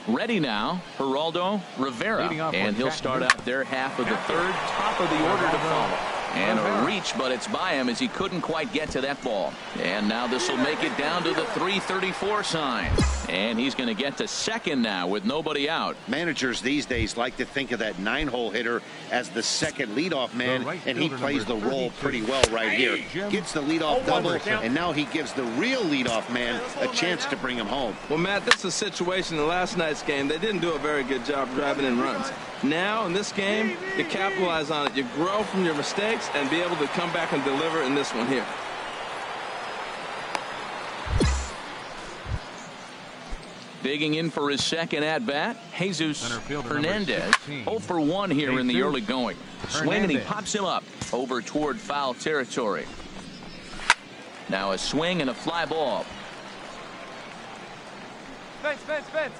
Ready now, Geraldo Rivera, and he'll start out their half of the third, top of the order to follow. And a reach, but it's by him as he couldn't quite get to that ball. And now this will make it down to the 334 sign. And he's going to get to second now with nobody out. Managers these days like to think of that 9-hole hitter as the second leadoff man, and he plays the role pretty well right here. Gets the leadoff double, and now he gives the real leadoff man a chance to bring him home. Well, Matt, this is a situation in last night's game. They didn't do a very good job driving in runs. Now, in this game, you capitalize on it. You grow from your mistakes and be able to come back and deliver in this one here. Digging in for his second at-bat, Jesus Hernandez. 0 for 1 here in the early going. Swing, and he pops him up over toward foul territory. Now a swing and a fly ball. Fence.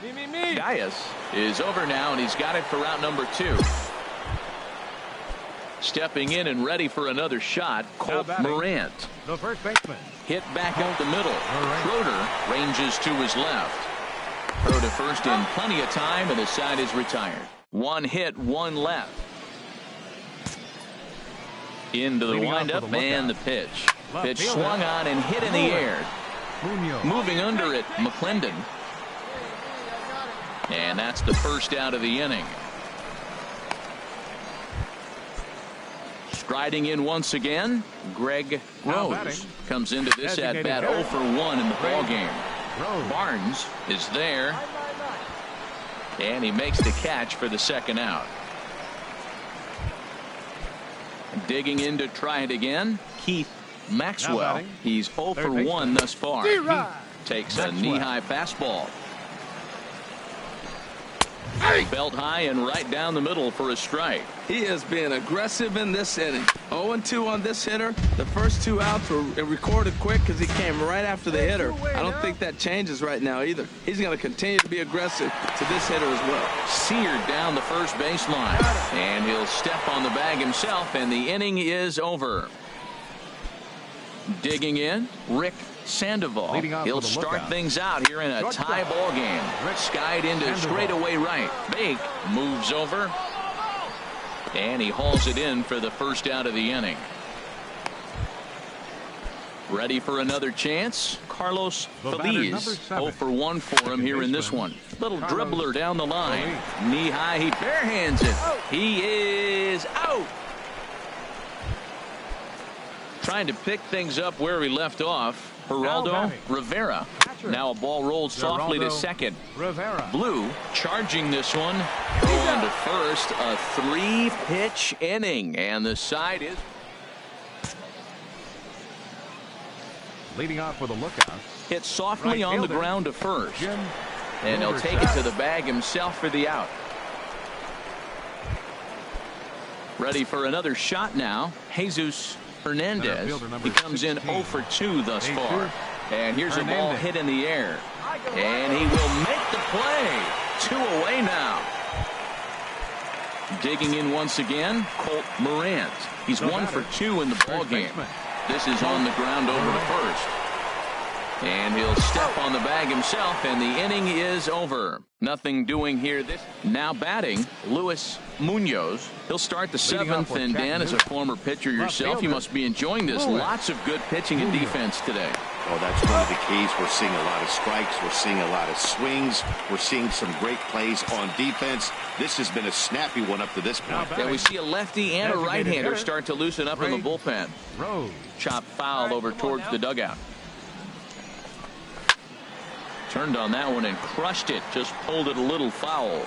Me. Dias is over now, and he's got it for out number 2. Stepping in and ready for another shot, Colt Morant. The first baseman. Hit back up the middle. Schroeder ranges to his left. Throw to first in plenty of time, and the side is retired. One hit, one left. Into the windup and the pitch. Pitch swung on and hit in the air. Moving under it, McClendon. And that's the first out of the inning. Striding in once again, Greg Rose comes into this at-bat 0 for 1 in the ball game. Barnes is there, and he makes the catch for the second out. Digging in to try it again, Keith Maxwell. He's 0 for 1 thus far. He takes a knee-high fastball. Belt high and right down the middle for a strike. He is being aggressive in this inning. 0-2 on this hitter. The first 2 outs were recorded quick because he came right after the hitter. I don't think that changes right now either. He's going to continue to be aggressive to this hitter as well. Seared down the first baseline, and he'll step on the bag himself, and the inning is over. Digging in, Rick Sandoval. He'll start things out here in a tie ball game. Skied into straightaway right. Bake moves over, and he hauls it in for the first out of the inning. Ready for another chance, Carlos Feliz. 0 for 1 for him here in this one. Little dribbler down the line. Knee high, he barehands it. He is out. Trying to pick things up where he left off, Geraldo Rivera. Now a ball rolled softly to second. Blue charging this one. Going to first. A 3-pitch inning, and the side is leading off with a lookout. hit softly on the ground to first, and he'll take it to the bag himself for the out. Ready for another shot now, Jesus Hernandez. He comes in 0 for 2 thus far. And here's a ball hit in the air. And he will make the play. 2 away now. Digging in once again, Colt Morant. He's 1 for 2 in the ball game. This is on the ground over to first. And he'll step on the bag himself, and the inning is over. Nothing doing here. Now batting, Luis Munoz. He'll start the seventh, and Dan, as a former pitcher yourself, you must be enjoying this. Lots of good pitching and defense today. Oh, that's one of the keys. We're seeing a lot of strikes. We're seeing a lot of swings. We're seeing some great plays on defense. This has been a snappy one up to this point. Yeah, we see a lefty and a right-hander start to loosen up in the bullpen. Chop foul over towards the dugout. Turned on that one and crushed it. Just pulled it a little foul.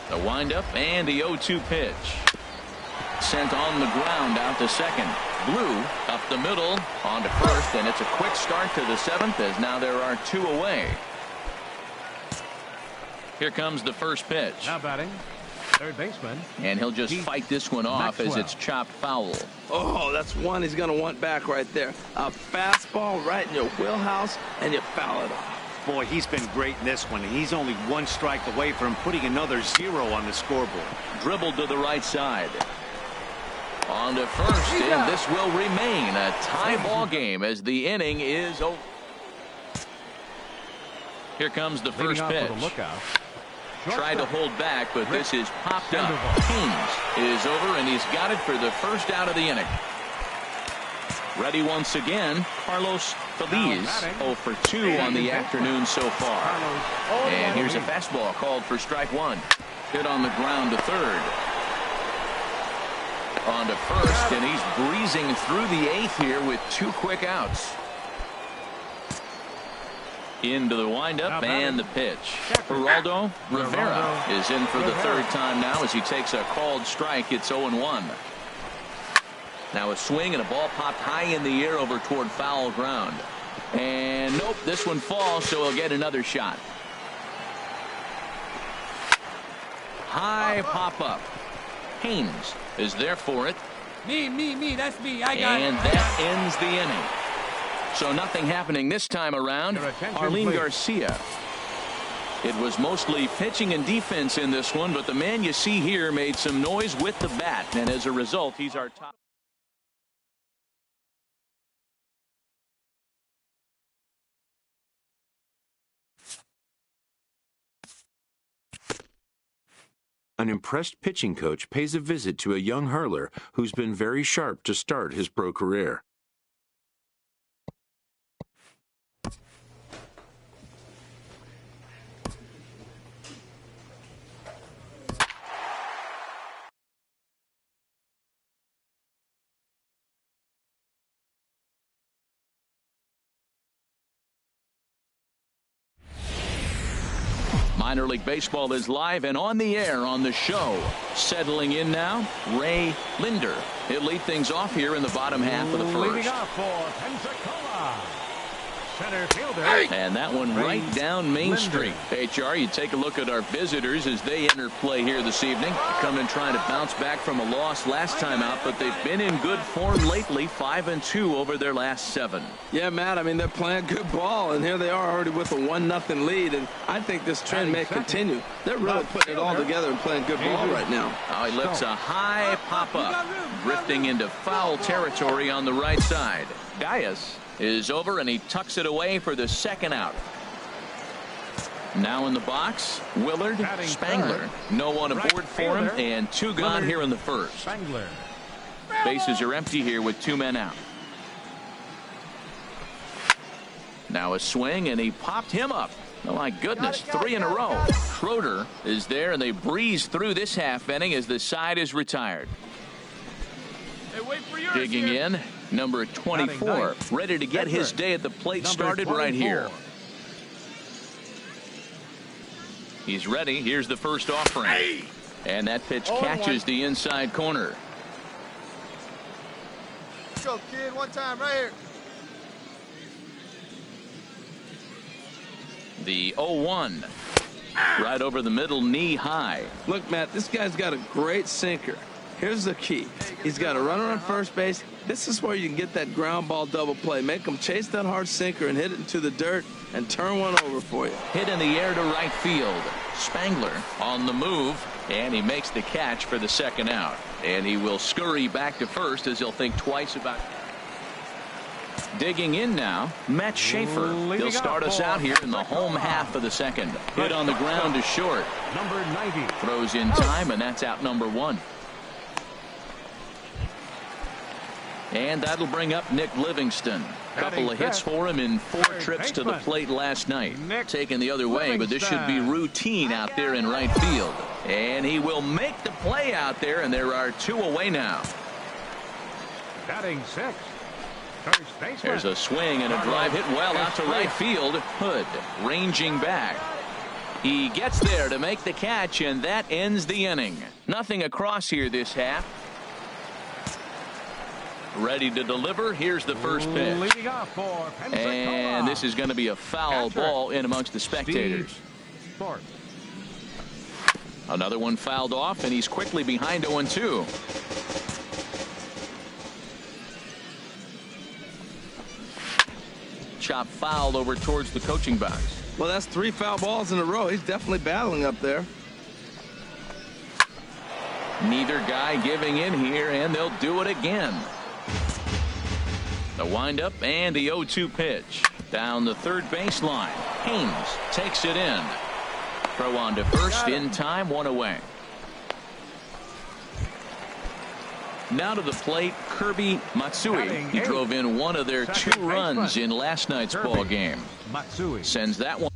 The windup and the 0-2 pitch. Sent on the ground out to second. Blue up the middle on to first, and it's a quick start to the seventh as now there are two away. Here comes the first pitch. Now batting, third baseman. And he'll just fight this one off as it's chopped foul. Oh, that's one he's going to want back right there. A fastball right in your wheelhouse, and you foul it off. Boy, he's been great in this one. He's only one strike away from putting another 0 on the scoreboard. Dribbled to the right side. On to first, and this will remain a tie ball game as the inning is over. Here comes the first pitch. Tried to hold back, but this is popped up. Haynes is over, and he's got it for the first out of the inning. Ready once again, Carlos Feliz, 0 for 2 on the afternoon so far. And here's a fastball called for strike one. Hit on the ground to third. On to first, and he's breezing through the eighth here with 2 quick outs. Into the windup and the pitch. Geraldo Rivera is in for the third time now as he takes a called strike. It's 0-1. Now a swing and a ball popped high in the air over toward foul ground. And nope, this one falls, so he'll get another shot. High pop up. Haynes is there for it. Me, that's me. I got it. And that ends the inning. So nothing happening this time around. Arlene Garcia. It was mostly pitching and defense in this one, but the man you see here made some noise with the bat, and as a result, he's our top. An impressed pitching coach pays a visit to a young hurler who's been very sharp to start his pro career. Minor League Baseball is live and on the air on the show. Settling in now, Ray Linder. He'll lead things off here in the bottom half of the first. Leading off for Pensacola, center fielder. And that one right down Main Street. HR, you take a look at our visitors as they enter play here this evening. Coming trying to bounce back from a loss last time out, but they've been in good form lately, 5-2 over their last 7. Yeah, Matt, I mean, they're playing good ball, and here they are already with a 1-0 lead, and I think this trend may continue. They're really putting it all together and playing good ball right now. Oh, he lifts a high pop-up, drifting into foul territory on the right side. Gaius is over, and he tucks it away for the second out. Now in the box, Willard Spangler. No one aboard for him, and 2 gone here in the first. Bases are empty here with 2 men out. Now a swing, and he popped him up. Oh, my goodness, 3 in a row. Schroeder is there, and they breeze through this half inning as the side is retired. Digging in, number 24, ready to get his day at the plate started right here. He's ready. Here's the first offering. And that pitch catches the inside corner. Let's go, kid. One time right here. The 0-1. Right over the middle, knee high. Look, Matt, this guy's got a great sinker. Here's the key. He's got a runner on first base. This is where you can get that ground ball double play. Make him chase that hard sinker and hit it into the dirt and turn one over for you. Hit in the air to right field. Spangler on the move, and he makes the catch for the second out. And he will scurry back to first as he'll think twice about it. Digging in now, Matt Schaefer. He'll start us out here in the home half of the second. Hit on the ground is short. Number 90. Throws in time, and that's out number 1. And that'll bring up Nick Livingston. Couple of hits for him in 4 trips to the plate last night. Taken the other way, but this should be routine out there in right field. And he will make the play out there, and there are 2 away now. Batting 6. There's a swing and a drive hit well out to right field. Hood ranging back. He gets there to make the catch, and that ends the inning. Nothing across here this half. Ready to deliver. Here's the first pitch. And this is going to be a foul ball in amongst the spectators. Another one fouled off, and he's quickly behind 0-2. Chop foul over towards the coaching box. Well, that's 3 foul balls in a row. He's definitely battling up there. Neither guy giving in here, and they'll do it again. The windup and the 0-2 pitch. Down the third baseline. Haynes takes it in. Throw on to first in time, 1 away. Now to the plate, Kirby Matsui. He drove in one of their 2 runs in last night's ball game. Sends that one.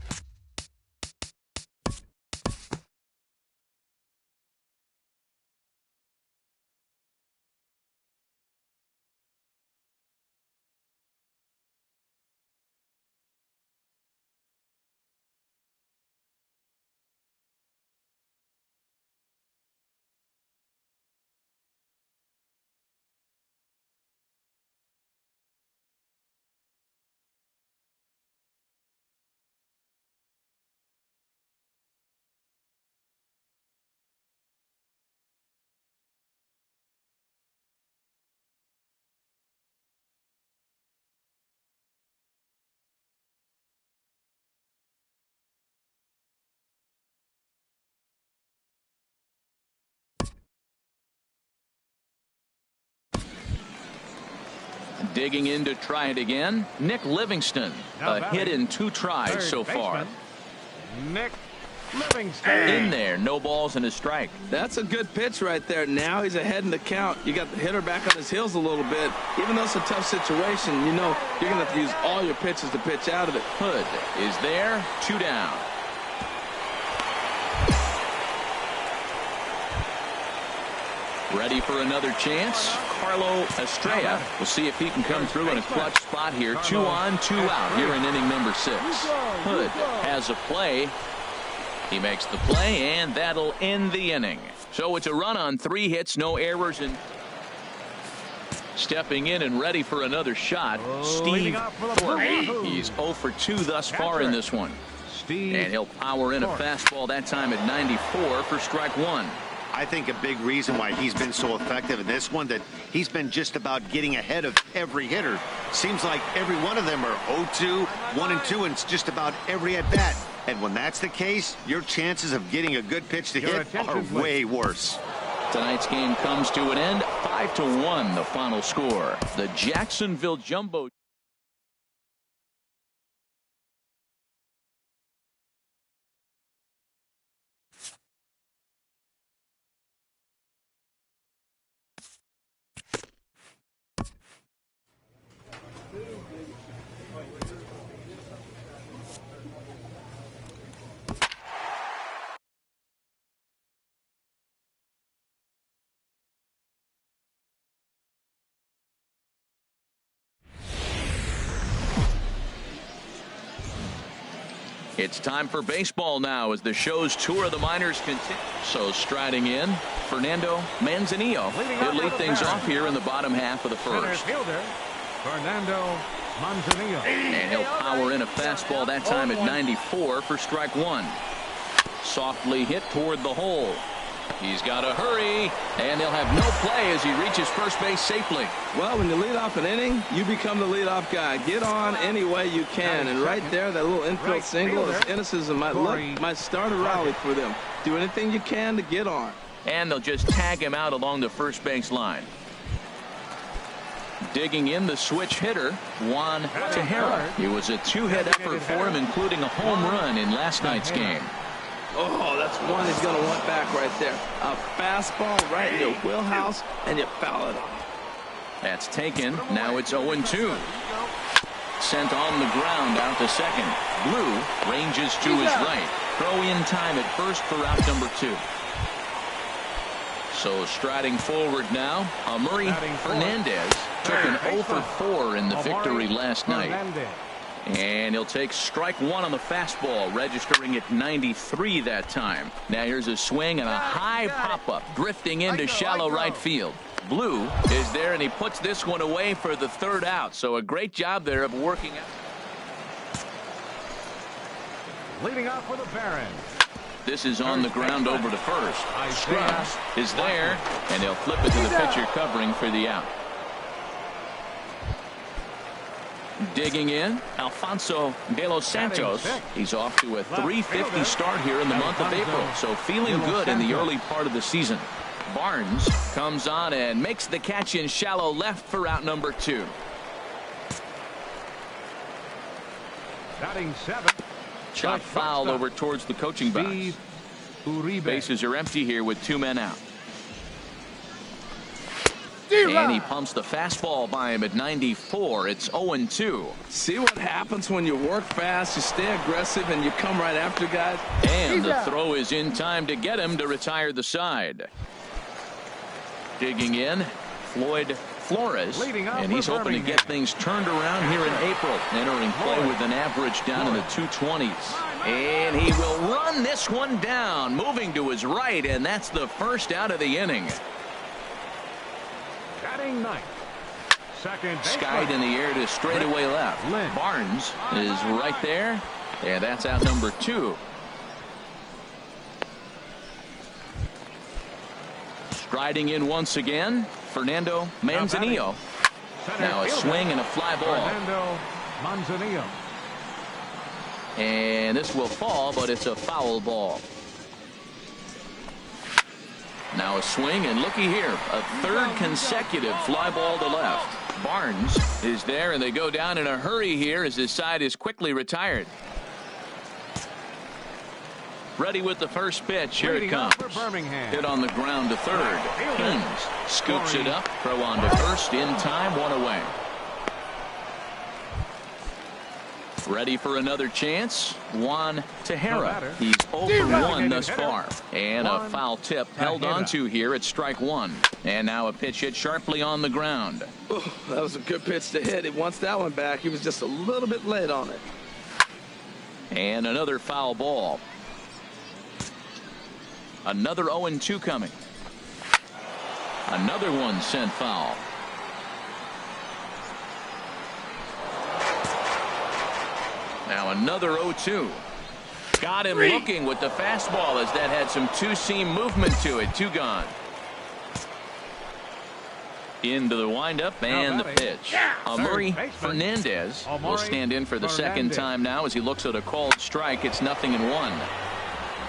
Digging in to try it again, Nick Livingston. A hit in 2 tries so far. Nick Livingston. In there, no balls and a strike. That's a good pitch right there. Now he's ahead in the count. You got the hitter back on his heels a little bit. Even though it's a tough situation, you know you're going to have to use all your pitches to pitch out of it. Hood is there, 2 down. Ready for another chance. Carlo Estrella. We'll see if he can come through in a clutch spot here. 2 on, 2 out here in inning number 6. Hood has a play. He makes the play, and that'll end the inning. So it's a run on 3 hits, no errors, and stepping in and ready for another shot, Steve Thorpe. He's 0 for 2 thus far in this one. And he'll power in a fastball that time at 94 for strike 1. I think a big reason why he's been so effective in this one, that he's been just about getting ahead of every hitter. Seems like every one of them are 0-2, 1-2, and it's just about every at bat. And when that's the case, your chances of getting a good pitch to hit are way worse. Tonight's game comes to an end. 5-1 the final score. The Jacksonville Jumbo. It's time for baseball now as the show's tour of the minors continues. So striding in, Fernando Manzanillo. He'll lead things off here in the bottom half of the first. Fernando Manzanillo. And he'll power in a fastball that time at 94 for strike 1. Softly hit toward the hole. He's got to hurry, and he'll have no play as he reaches first base safely. Well, when you lead off an inning, you become the leadoff guy. Get on any way you can. And right there, that little infield single, as innocent as it might look, might start a rally for them. Do anything you can to get on. And they'll just tag him out along the first base line. Digging in the switch hitter, Juan Tejera. It was a two-hit effort for him, including a home run in last night's game. Oh, that's one he's going to want back right there. A fastball right in your wheelhouse, and you foul it off. That's taken. Now it's 0-2. Sent on the ground out to second. Blue ranges to his right. Throw in time at first for out number 2. So striding forward now, Amuri Fernandez took an 0 for 4 in the victory last night. And he'll take strike 1 on the fastball, registering at 93 that time. Now here's a swing and a high pop-up, drifting into shallow right field. Blue is there, and he puts this one away for the 3rd out. So a great job there of working out. Leading off for the Barons. This is on the ground over to first. Scruggs is there, and he'll flip it to the pitcher covering for the out. Digging in, Alfonso de los Santos. He's off to a .350 start here in the month of April, so feeling good in the early part of the season. Barnes comes on and makes the catch in shallow left for out number 2. Batting 7. Shot foul over towards the coaching box. Bases are empty here with 2 men out. And he pumps the fastball by him at 94. It's 0-2. See what happens when you work fast, you stay aggressive, and you come right after guys? And the throw is in time to get him to retire the side. Digging in, Floyd Flores, and he's hoping to get things turned around here in April, entering play with an average down in the 220s. And he will run this one down, moving to his right, and that's the first out of the inning. Batting 9th. Second baseman. Skied in the air to straightaway left. Barnes is right there, and that's out number 2. Striding in once again, Fernando Manzanillo. Now a swing and a fly ball. Fernando Manzanillo. And this will fall, but it's a foul ball. Now a swing, and looky here, a 3rd consecutive fly ball to left. Barnes is there, and they go down in a hurry here as his side is quickly retired. Ready with the first pitch. Here it comes. Hit on the ground to 3rd. Haynes scoops it up. Throw on to first. In time. 1 away. Ready for another chance. Juan Tejera. He's 0 for 1 thus far. And a foul tip held onto here at strike 1. And now a pitch hit sharply on the ground. Oh, that was a good pitch to hit. He wants that one back. He was just a little bit late on it. And another foul ball. Another 0-2 coming. Another one sent foul. Now another 0-2. Got him looking with the fastball as that had some two-seam movement to it. 2 gone. Into the windup and the pitch. Amuri Fernandez will stand in for the second time now as he looks at a called strike. It's 0-1.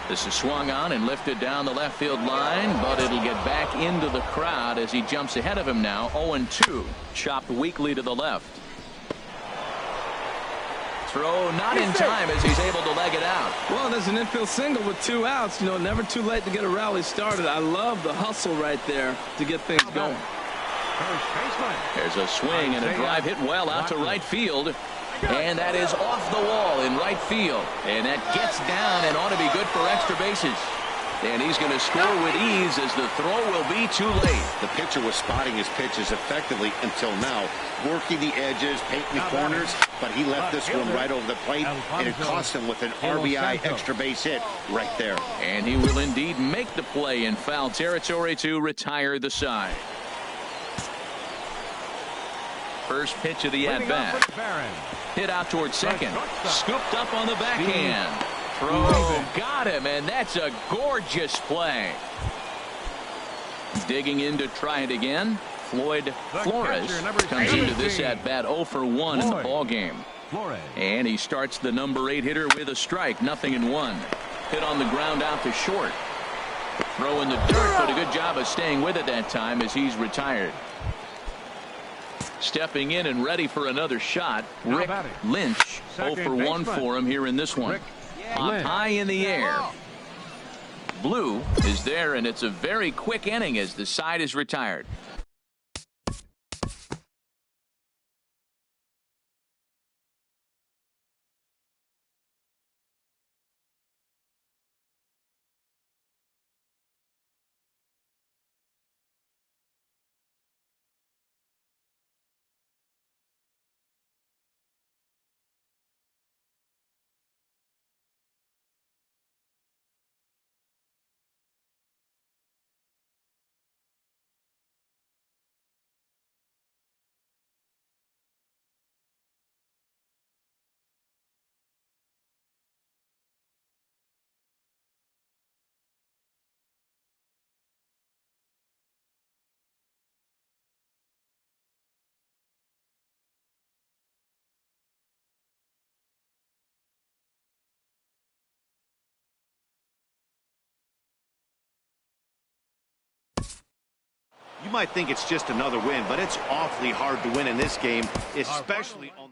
This is swung on and lifted down the left field line, but it'll get back into the crowd as he jumps ahead of him now. 0-2. Chopped weakly to the left. Throw not in time as he's able to leg it out. Well, there's an infield single with 2 outs. You know, never too late to get a rally started. I love the hustle right there to get things going. There's a swing and a drive hit well out to right field. And that is off the wall in right field. And that gets down and ought to be good for extra bases. And he's going to score with ease as the throw will be too late. The pitcher was spotting his pitches effectively until now, working the edges, painting the corners, but he left this one right over the plate, and it cost him with an RBI extra base hit right there. And he will indeed make the play in foul territory to retire the side. First pitch of the at-bat. Hit out towards second. Scooped up on the backhand. Throw got him, and that's a gorgeous play. Digging in to try it again. Floyd Flores comes into this at-bat 0 for 1 in the ballgame. And he starts the number 8 hitter with a strike. 0-1. Hit on the ground out to short. Throw in the dirt, but a good job of staying with it that time as he's retired. Stepping in and ready for another shot, Rick Lynch. 0 for 1 for him here in this one. Up high in the air. Blue is there, and it's a very quick inning as the side is retired. You might think it's just another win, but it's awfully hard to win in this game, especially on.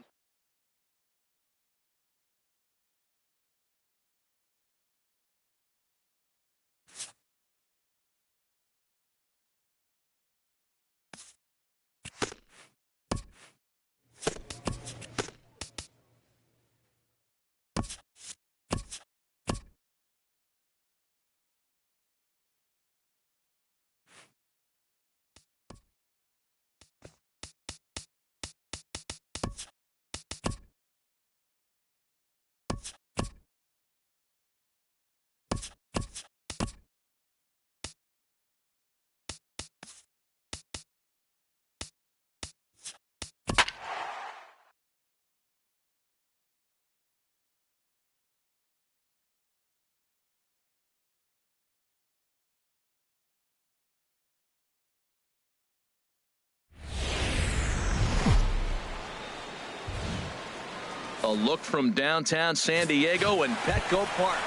A look from downtown San Diego and Petco Park.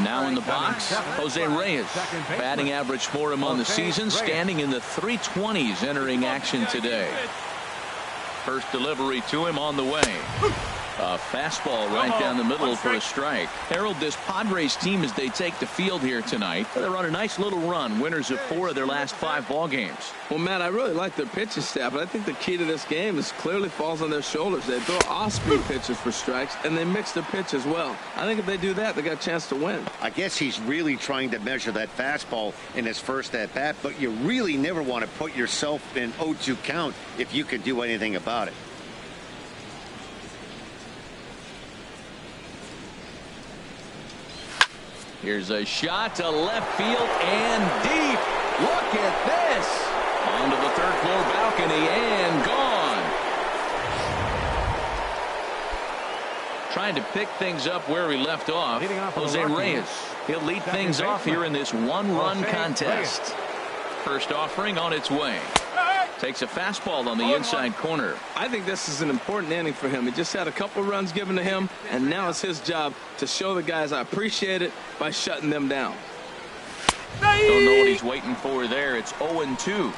Now in the box, Jose Reyes. Batting average for him on the season, standing in the 320s entering action today. First delivery to him on the way. A fastball right down the middle for a strike. Harold, this Padres team, as they take the field here tonight, they're on a nice little run. Winners of 4 of their last 5 ball games. Well, Matt, I really like their pitching staff, but I think the key to this game is clearly falls on their shoulders. They throw off-speed pitches for strikes, and they mix their pitch as well. I think if they do that, they got a chance to win. I guess he's really trying to measure that fastball in his first at-bat, but you really never want to put yourself in 0-2 count if you could do anything about it. Here's a shot to left field and deep. Look at this. Onto the third-floor balcony and gone. Trying to pick things up where we left off. Jose Reyes. He'll lead things off here in this one-run contest. First offering on its way. Takes a fastball on the inside corner. I think this is an important inning for him. He just had a couple runs given to him, and now it's his job to show the guys I appreciate it by shutting them down. Don't know what he's waiting for there. It's 0-2.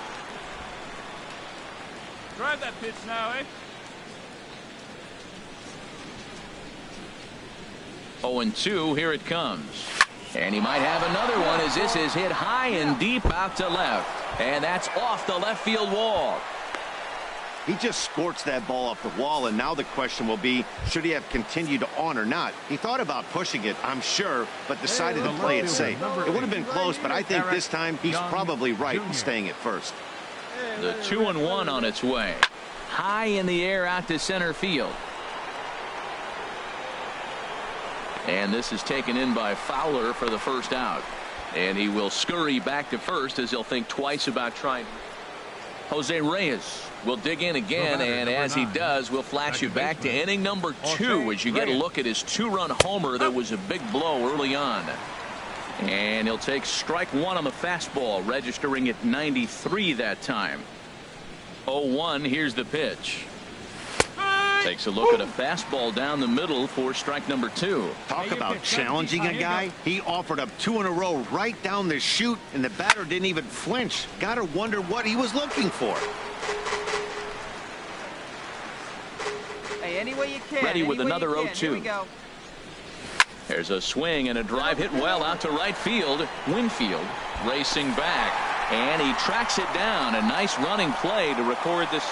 Drive that pitch now, eh? 0-2, here it comes. And he might have another one as this is hit high and deep out to left. And that's off the left field wall. He just scorched that ball off the wall, and now the question will be, should he have continued on or not? He thought about pushing it, I'm sure, but decided to play it safe. It would have been close, but I think this time he's probably right in staying at first. The 2-1 on its way. High in the air out to center field. And this is taken in by Fowler for the first out. And he will scurry back to first as he'll think twice about trying. Jose Reyes will dig in again, and as he does, we'll flash you back to inning number 2 as you get a look at his 2-run homer that was a big blow early on. And he'll take strike 1 on the fastball, registering at 93 that time. 0-1, here's the pitch. Takes a look at a fastball down the middle for strike number 2. Talk about challenging a guy. He offered up 2 in a row right down the chute, and the batter didn't even flinch. Gotta wonder what he was looking for. Hey, any way you can. Ready with another 0-2. Here we go. There's a swing and a drive hit well out to right field. Winfield racing back, and he tracks it down. A nice running play to record this.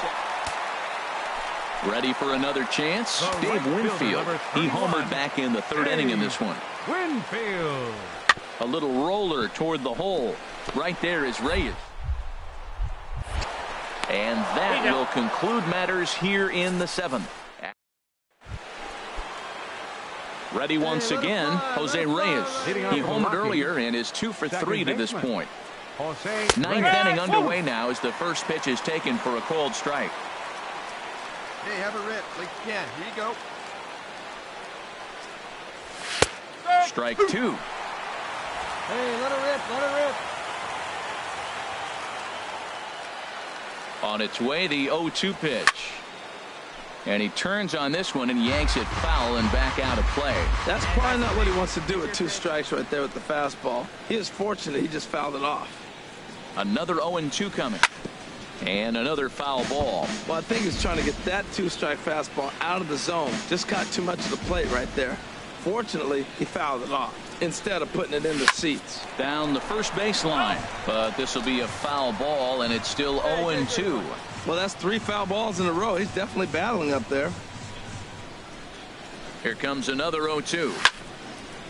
Ready for another chance? Dave Winfield. He homered back in the 3rd inning in this one. Winfield. A little roller toward the hole. Right there is Reyes. And that will conclude matters here in the 7th. Ready once again, Jose Reyes. He homered earlier and is 2 for 3 to this point. 9th inning underway now as the first pitch is taken for a called strike. Hey, have a rip like you can. Here you go. Strike 2. Hey, let her rip, let her rip. On its way, the 0-2 pitch. And he turns on this one and yanks it foul and back out of play. That's probably not what he wants to do with 2 strikes right there with the fastball. He is fortunate he just fouled it off. Another 0-2 coming. And another foul ball. Well, I think he's trying to get that 2-strike fastball out of the zone. Just got too much of the plate right there. Fortunately, he fouled it off instead of putting it in the seats. Down the first baseline. But this will be a foul ball, and it's still 0-2. Well, that's 3 foul balls in a row. He's definitely battling up there. Here comes another 0-2.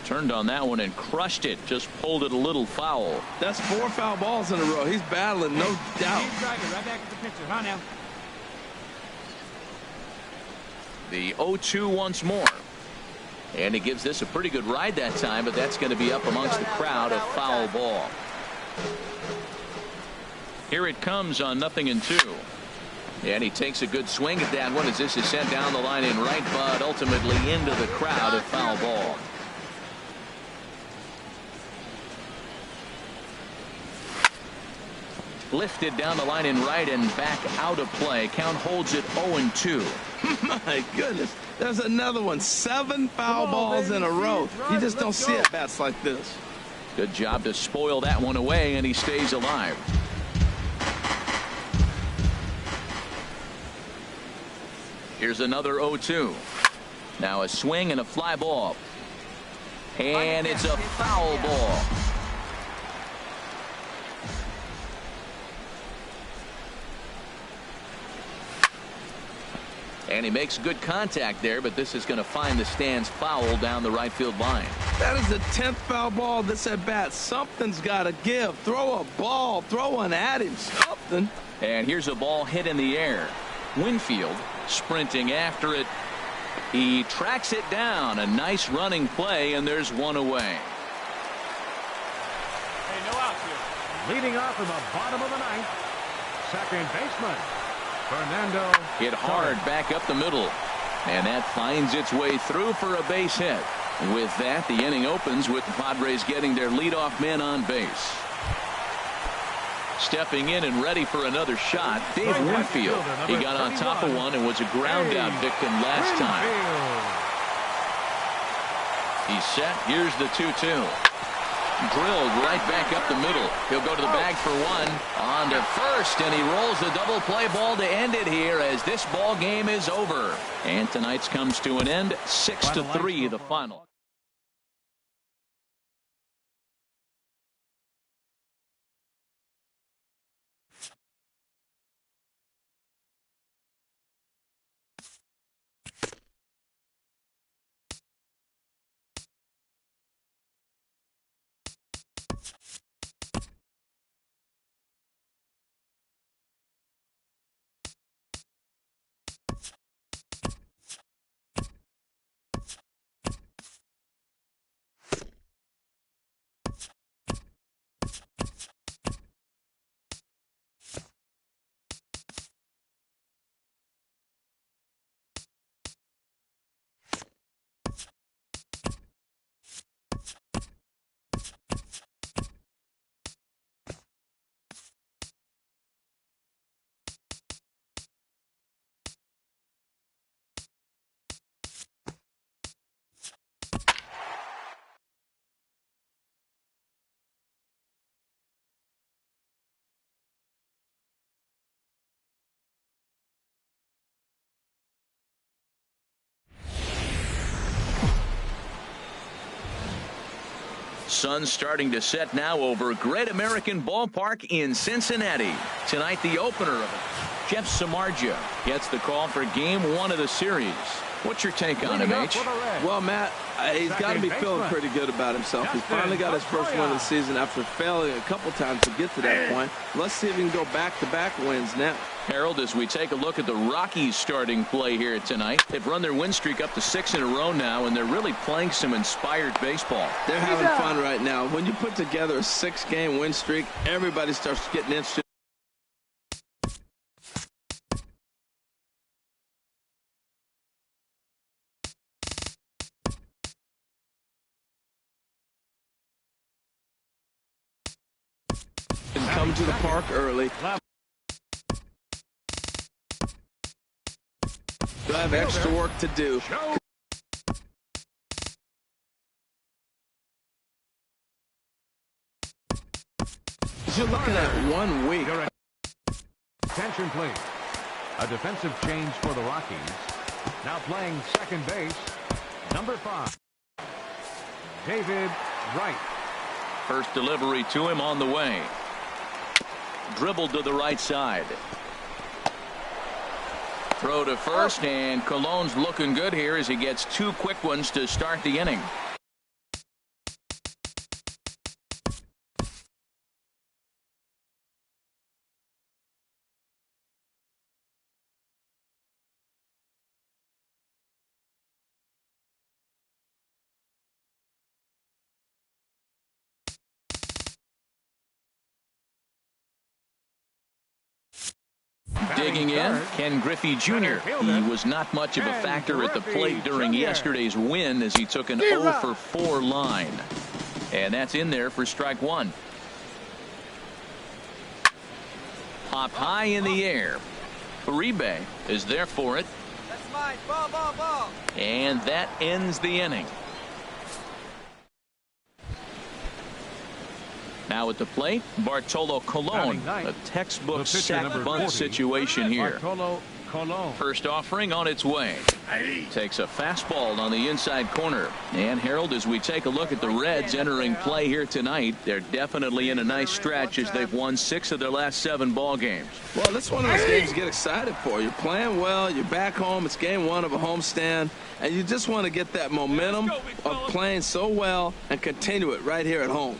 Turned on that one and crushed it. Just pulled it a little foul. That's 4 foul balls in a row. He's battling, no doubt. Right back to the pitcher, huh now? The 0-2 once more. And he gives this a pretty good ride that time, but that's going to be up amongst the crowd, a foul ball. Here it comes on 0-2. And he takes a good swing at that one as this is sent down the line in right, but ultimately into the crowd, a foul ball. Lifted down the line in right and back out of play. Count holds it 0-2. My goodness. There's another one. 7 foul balls in a row. You just don't see at bats like this. Good job to spoil that one away, and he stays alive. Here's another 0-2. Now a swing and a fly ball. And it's a foul ball. And he makes good contact there, but this is going to find the stands foul down the right field line. That is the 10th foul ball this at bat. Something's got to give. Throw a ball. Throw one at him. Something. And here's a ball hit in the air. Winfield sprinting after it. He tracks it down. A nice running play, and there's one away. Hey, no outs here. Leading off in the bottom of the 9th, second baseman, Fernando. Hit hard back up the middle. And that finds its way through for a base hit. With that, the inning opens with the Padres getting their leadoff man on base. Stepping in and ready for another shot, Dave Winfield. He got on top of one and was a ground out victim last time. He's set. Here's the 2-2. Drilled right back up the middle. He'll go to the bag for one. On to first, and he rolls the double play ball to end it here as this ball game is over. And tonight's comes to an end, 6-3 the final. Sun's starting to set now over Great American Ballpark in Cincinnati. Tonight, the opener of it. Jeff Samardzija gets the call for Game 1 of the series. What's your take on him, H? Well, Matt, he's got to be feeling pretty good about himself. He finally got his first win of the season after failing a couple times to get to that point. Let's see if he can go back-to-back wins now. Harold, as we take a look at the Rockies starting play here tonight, they've run their win streak up to 6 in a row now, and they're really playing some inspired baseball. They're having fun right now. When you put together a 6-game win streak, everybody starts getting interested. And come to the park early. They'll have extra work to do. You're looking at 1 week. Attention, please. A defensive change for the Rockies. Now playing second base, number 5, David Wright. First delivery to him on the way. Dribbled to the right side. Throw to first, and Cologne's looking good here as he gets 2 quick ones to start the inning. Digging in, Ken Griffey Jr. He was not much of a factor at the plate during yesterday's win as he took an 0 for 4 line. And that's in there for strike 1. Popped high in the air. Uribe is there for it. That's mine. Ball. And that ends the inning. Now at the plate, Bartolo Colon, a textbook sack bunt situation here. First offering on its way. Takes a fastball on the inside corner. And Harold, as we take a look at the Reds entering play here tonight, they're definitely in a nice stretch as they've won 6 of their last 7 ball games. Well, this is one of those games you get excited for. You're playing well, you're back home, it's game 1 of a homestand, and you just want to get that momentum of playing so well and continue it right here at home.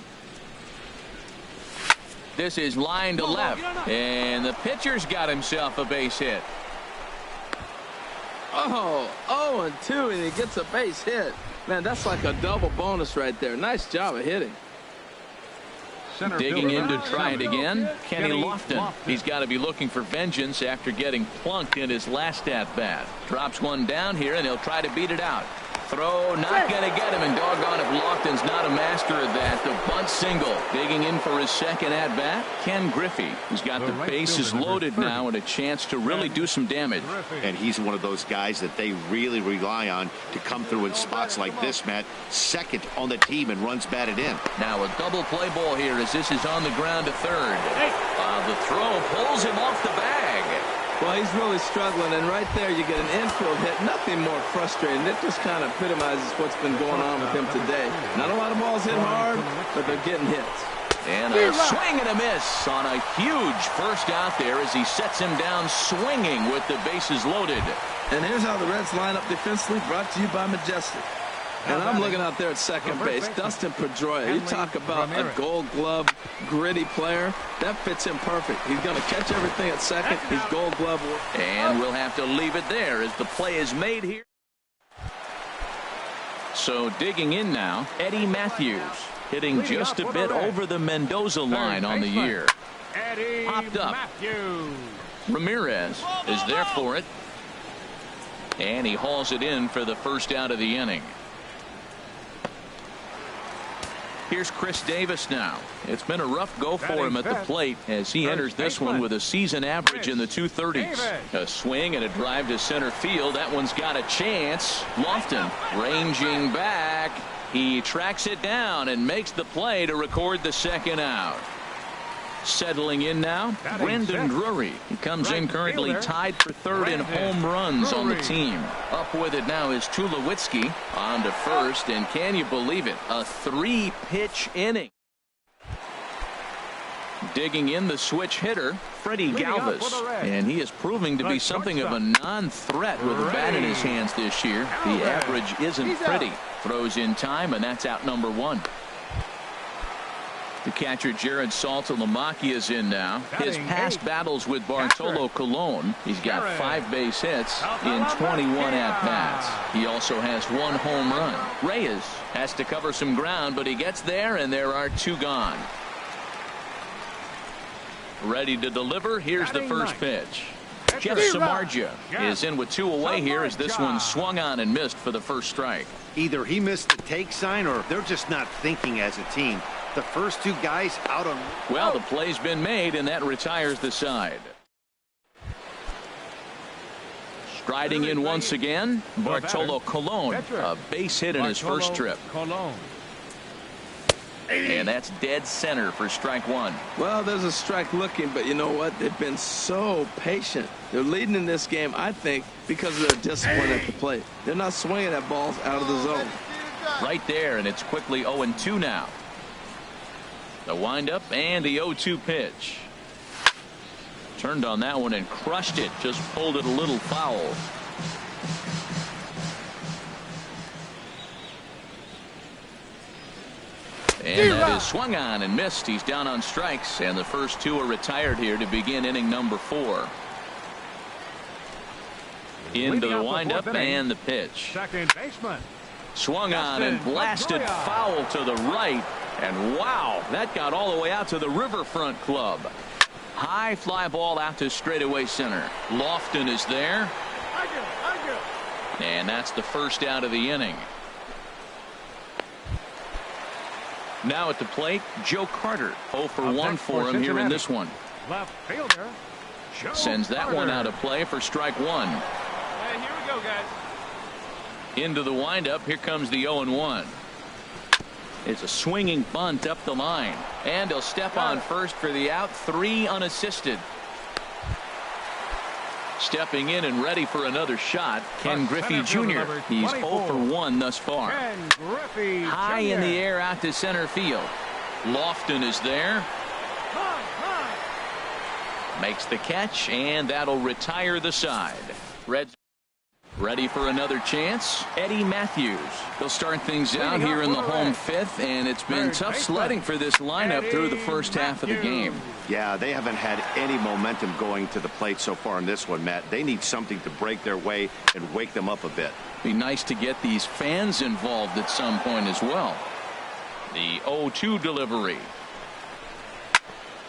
This is line to left, and the pitcher's got himself a base hit. Oh, 0-2, and he gets a base hit. Man, that's like a double bonus right there. Nice job of hitting. Digging in to try it again, Kenny Lofton. He's got to be looking for vengeance after getting plunked in his last at-bat. Drops one down here, and he'll try to beat it out. Throw not going to get him, and doggone if Lofton's not a master of that. The bunt single. Digging in for his second at-bat, Ken Griffey. He's got the bases loaded now and a chance to really do some damage. And he's one of those guys that they really rely on to come through in spots like this, Matt. Second on the team and runs batted in. Now a double play ball here as this is on the ground to third. The throw pulls him off the bag. Well, he's really struggling, and right there you get an infield hit. Nothing more frustrating. It just kind of epitomizes what's been going on with him today. Not a lot of balls hit hard, but they're getting hits. And a swing and a miss on a huge first out there as he sets him down swinging with the bases loaded. And here's how the Reds line up defensively, brought to you by Majestic. And I'm looking out there at second base. Dustin Pedroia. You talk about a Gold Glove, gritty player. That fits him perfect. He's going to catch everything at second. He's Gold Glove. And we'll have to leave it there as the play is made here. So digging in now, Eddie Matthews hitting just a bit over the Mendoza line on the year. Popped up. Ramirez is there for it. And he hauls it in for the first out of the inning. Here's Chris Davis now. It's been a rough go for him at the plate as he enters this one with a season average in the 230s. A swing and a drive to center field. That one's got a chance. Lofton ranging back. He tracks it down and makes the play to record the second out. Settling in now, Brandon Drury. He comes in currently tied for third in home runs on the team. Up with it now is Tulowitzki on to first, and can you believe it? A 3-pitch inning. Digging in the switch hitter, Freddie Galvis, and he is proving to be something of a non-threat with a bat in his hands this year. The average isn't pretty. Throws in time, and that's out number 1. The catcher Jared Saltalamacchia is in now. His past battles with Bartolo Colon, he's got 5 base hits in 21 at-bats. He also has 1 home run. Reyes has to cover some ground, but he gets there, and there are 2 gone. Ready to deliver. Here's the first pitch. Jeff Samardzija is in with 2 away here as this one swung on and missed for the first strike. Either he missed the take sign or they're just not thinking as a team. The first 2 guys out on. Well, the play's been made, and that retires the side. Striding in once again, Bartolo Colon, a base hit in his first trip. And that's dead center for strike 1. Well, there's a strike looking, but you know what? They've been so patient. They're leading in this game, I think, because of their discipline at the plate. They're not swinging at balls out of the zone. Right there, and it's quickly 0-2 now. The windup and the 0-2 pitch. Turned on that one and crushed it. Just pulled it a little foul. And that is swung on and missed. He's down on strikes, and the first 2 are retired here to begin inning number 4. Into the windup and the pitch. Second baseman. Swung on and blasted foul to the right. And wow, that got all the way out to the Riverfront Club. High fly ball out to straightaway center. Lofton is there. And that's the first out of the inning. Now at the plate, Joe Carter. 0 for 1 for him here in this one. Left fielder. Sends that one out of play for strike 1. Here we go, guys. Into the windup. Here comes the 0-1. It's a swinging bunt up the line, and he'll step on first for the out. 3 unassisted. Stepping in and ready for another shot, Ken Griffey Jr. He's 0 for 1 thus far. High in the air out to center field. Lofton is there. Makes the catch, and that'll retire the side. Reds ready for another chance. Eddie Matthews. They'll start things out here in the home 5th, and it's been tough sledding for this lineup through the first half of the game. Yeah, they haven't had any momentum going to the plate so far in this one, Matt. They need something to break their way and wake them up a bit. Be nice to get these fans involved at some point as well. The 0-2 delivery.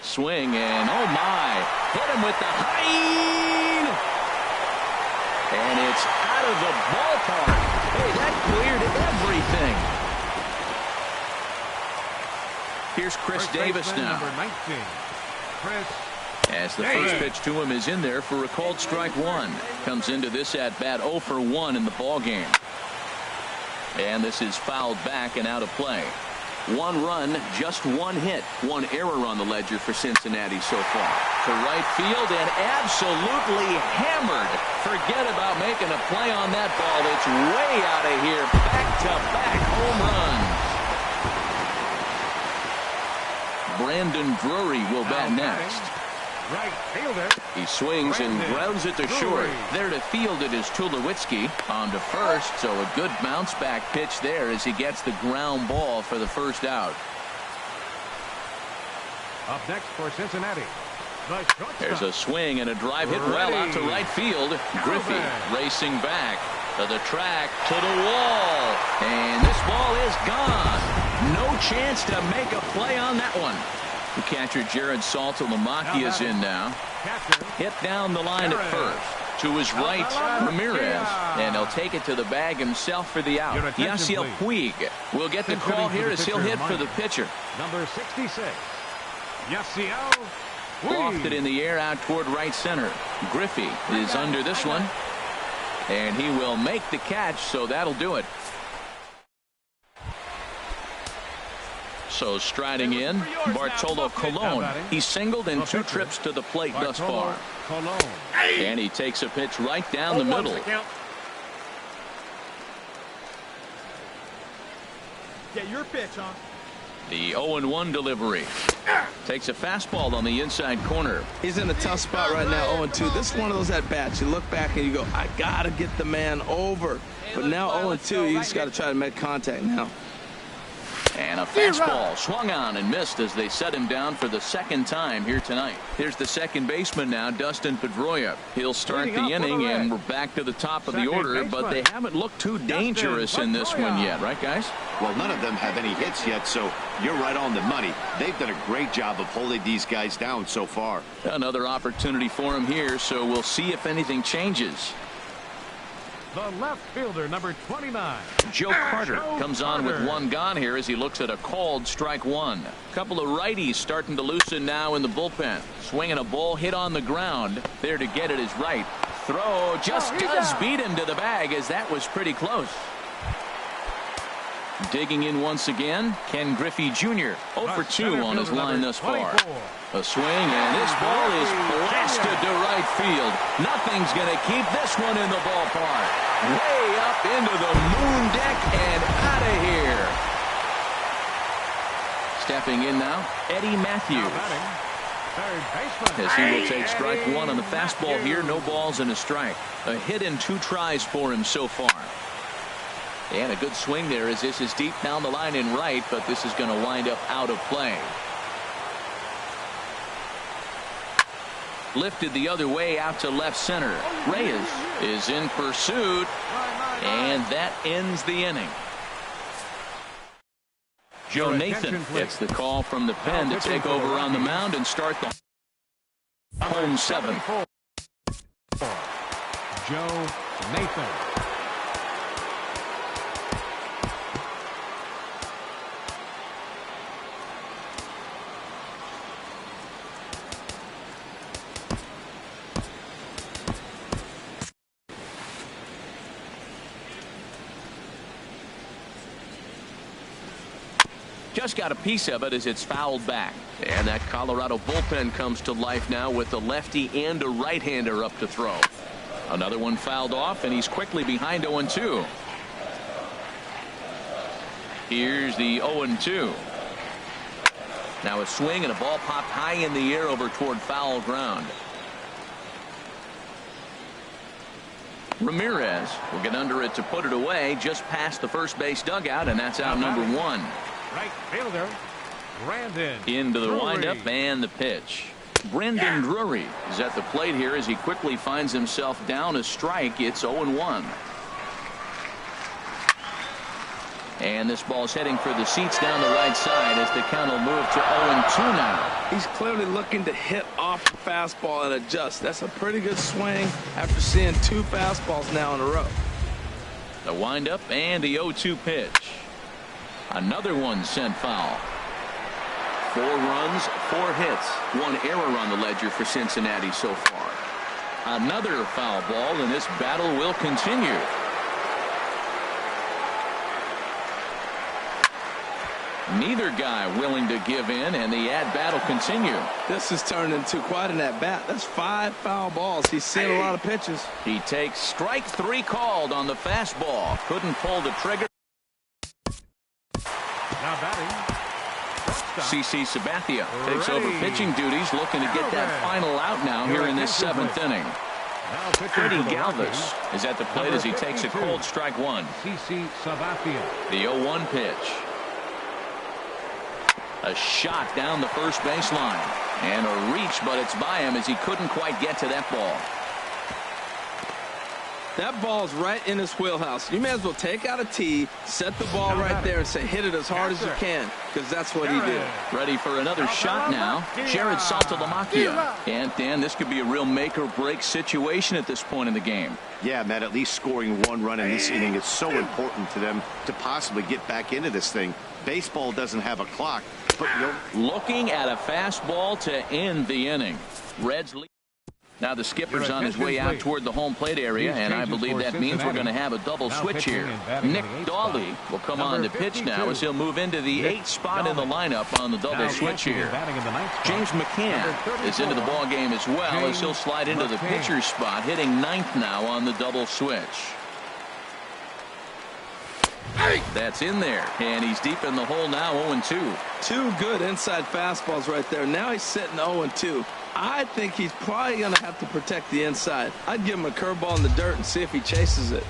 Swing, and oh my, hit him with the height. And it's out of the ballpark. Hey, that cleared everything. Here's Chris Davis now. Number 19. Chris As the first pitch to him is in there for a called strike 1. Comes into this at bat 0 for 1 in the ball game. And this is fouled back and out of play. 1 run, just 1 hit. 1 error on the ledger for Cincinnati so far. To right field and absolutely hammered. Forget about making a play on that ball. It's way out of here. Back-to-back home runs. Brandon Drury will bat next. right fielder. He swings and grounds it to short. There to field it is Tulowitzki. On to first, so a good bounce back pitch there as he gets the ground ball for the first out. Up next for Cincinnati, the shortstop. There's a swing and a drive hit well out to right field. Griffey racing back to the track, to the wall, and this ball is gone. No chance to make a play on that one. The catcher Jared Saltalamacchia is in now. Hit down the line at first. To his right, Ramirez, and he'll take it to the bag himself for the out. Yasiel Puig will get the call here as he'll hit for the pitcher. Number 66, Yasiel Puig. Lofted in the air out toward right center. Griffey is under this one, and he will make the catch, so that'll do it. So striding in, Bartolo Colon. He's singled in 2 trips to the plate thus far. And he takes a pitch right down the middle. Get your pitch, huh? The 0-1 delivery. Takes a fastball on the inside corner. He's in a tough spot right now, 0-2. This is one of those at-bats. You look back and you go, I got to get the man over. But now 0-2, you just got to try to make contact now. And a fastball swung on and missed as they set him down for the 2nd time here tonight. Here's the second baseman now, Dustin Pedroia. He'll start the inning, and we're back to the top of the order, but they haven't looked too dangerous in this one yet, right, guys? Well, none of them have any hits yet, so you're right on the money. They've done a great job of holding these guys down so far. Another opportunity for him here, so we'll see if anything changes. The left fielder, number 29. Joe Carter comes on with 1 gone here as he looks at a called strike 1. Couple of righties starting to loosen now in the bullpen. Swinging a ball hit on the ground. There to get it is right. Throw just does beat him to the bag, as that was pretty close. Digging in once again, Ken Griffey Jr. 0 for 2 on his line thus far. A swing, and this ball is blasted to right field. Nothing's going to keep this one in the ballpark. Way up into the moon deck and out of here. Stepping in now, Eddie Matthews. As he will take strike 1 on the fastball here. No balls and a strike. A hit in 2 tries for him so far. And a good swing there as this is deep down the line in right, but this is going to wind up out of play. Lifted the other way out to left center. Reyes is in pursuit, and that ends the inning. Joe Nathan gets the call from the pen to take over on the mound and start the home 7. Joe Nathan. Just got a piece of it as it's fouled back. And that Colorado bullpen comes to life now with a lefty and a right-hander up to throw. Another one fouled off, and he's quickly behind 0-2. Here's the 0-2. Now a swing and a ball popped high in the air over toward foul ground. Ramirez will get under it to put it away just past the first base dugout, and that's out number 1. Right fielder, Brandon into the Drury. windup and the pitch. Brandon Drury is at the plate here as he quickly finds himself down a strike. It's 0-1. And this ball's heading for the seats down the right side as the count will move to 0-2 now. He's clearly looking to hit off the fastball and adjust. That's a pretty good swing after seeing 2 fastballs now in a row. The windup and the 0-2 pitch. Another one sent foul. 4 runs, 4 hits, 1 error on the ledger for Cincinnati so far. Another foul ball, and this battle will continue. Neither guy willing to give in, and the at-bat will continue. This has turned into quite an at-bat. That's 5 foul balls. He's seen a lot of pitches. He takes strike 3 called on the fastball. Couldn't pull the trigger. Now batting, Cici Sabathia takes over pitching duties, looking to get that final out now here in this 7th inning. Freddie Galvis is at the plate as he takes a cold strike 1. Cici Sabathia. The 0-1 pitch. A shot down the first baseline. And a reach, but it's by him as he couldn't quite get to that ball. That ball's right in his wheelhouse. You may as well take out a tee, set the ball right there, and say hit it as hard as you can, because that's what he did. Ready for another shot now. Jared Saltalamacchia. And Dan, this could be a real make or break situation at this point in the game. Yeah, Matt, at least scoring 1 run in this inning is so important to them to possibly get back into this thing. Baseball doesn't have a clock, but looking at a fastball to end the inning. Reds lead. Now the skipper's on his way out toward the home plate area, and I believe that means we're going to have a double switch here. Nick Dawley will come on to pitch now as he'll move into the 8th spot in the lineup on the double switch here. James McCann is into the ball game as well as he'll slide into the pitcher's spot, hitting 9th now on the double switch. That's in there, and he's deep in the hole now, 0-2. Two good inside fastballs right there. Now he's sitting 0-2. I think he's probably going to have to protect the inside. I'd give him a curveball in the dirt and see if he chases it.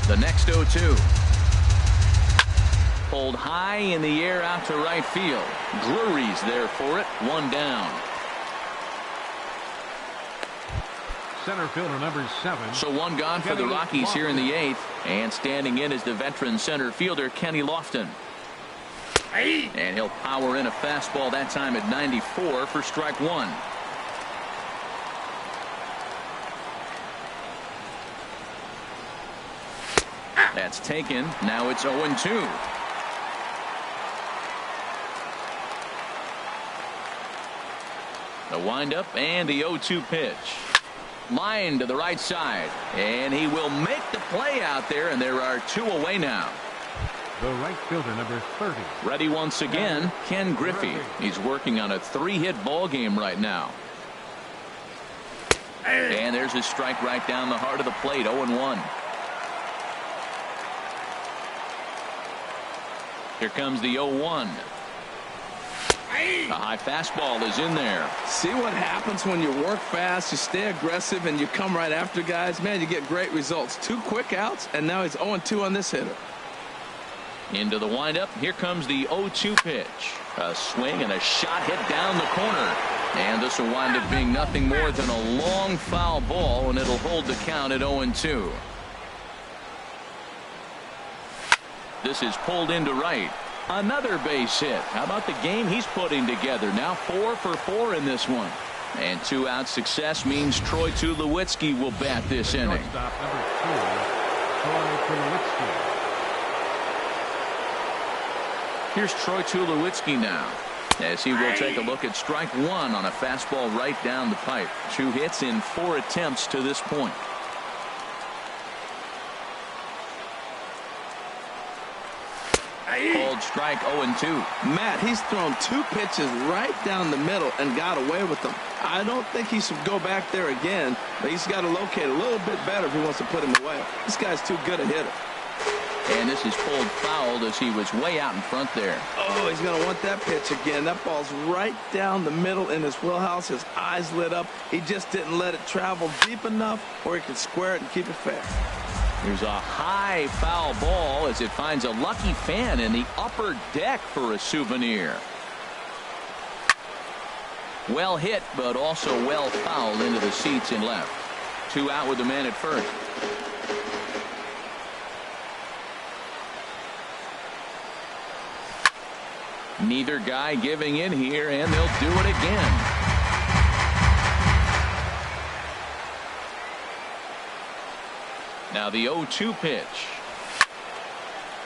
The next 0-2. Pulled high in the air out to right field. Drury's there for it. One down. Center fielder number 7. So one gone for the Rockies here in the 8th. And standing in is the veteran center fielder Kenny Lofton. And he'll power in a fastball that time at 94 for strike 1. That's taken. Now it's 0-2. The windup and the 0-2 pitch. Line to the right side. And he will make the play out there, and there are 2 away now. The right fielder number 30. Ready once again, Ken Griffey. He's working on a 3-hit ball game right now. And there's a strike right down the heart of the plate, 0-1. Here comes the 0-1. A high fastball is in there. See what happens when you work fast, you stay aggressive, and you come right after guys? Man, you get great results. 2 quick outs, and now he's 0-2 on this hitter. Into the windup. Here comes the 0-2 pitch. A swing and a shot hit down the corner. And this will wind up being nothing more than a long foul ball, and it'll hold the count at 0-2. This is pulled into right. Another base hit. How about the game he's putting together? Now 4 for 4 in this one. And 2-out success means Troy Tulowitzki will bat this inning. Shortstop number 2, Troy Tulowitzki. Here's Troy Tulowitzki now, as he will take a look at strike 1 on a fastball right down the pipe. 2 hits in 4 attempts to this point. Called strike 0-2. Matt, he's thrown 2 pitches right down the middle and got away with them. I don't think he should go back there again, but he's got to locate a little bit better if he wants to put him away. This guy's too good a hitter. And this is pulled fouled as he was way out in front there. Oh, he's going to want that pitch again. That ball's right down the middle in his wheelhouse. His eyes lit up. He just didn't let it travel deep enough where he could square it and keep it fair. There's a high foul ball as it finds a lucky fan in the upper deck for a souvenir. Well hit, but also well fouled into the seats in left. 2 out with the man at first. Neither guy giving in here, and they'll do it again. Now the 0-2 pitch.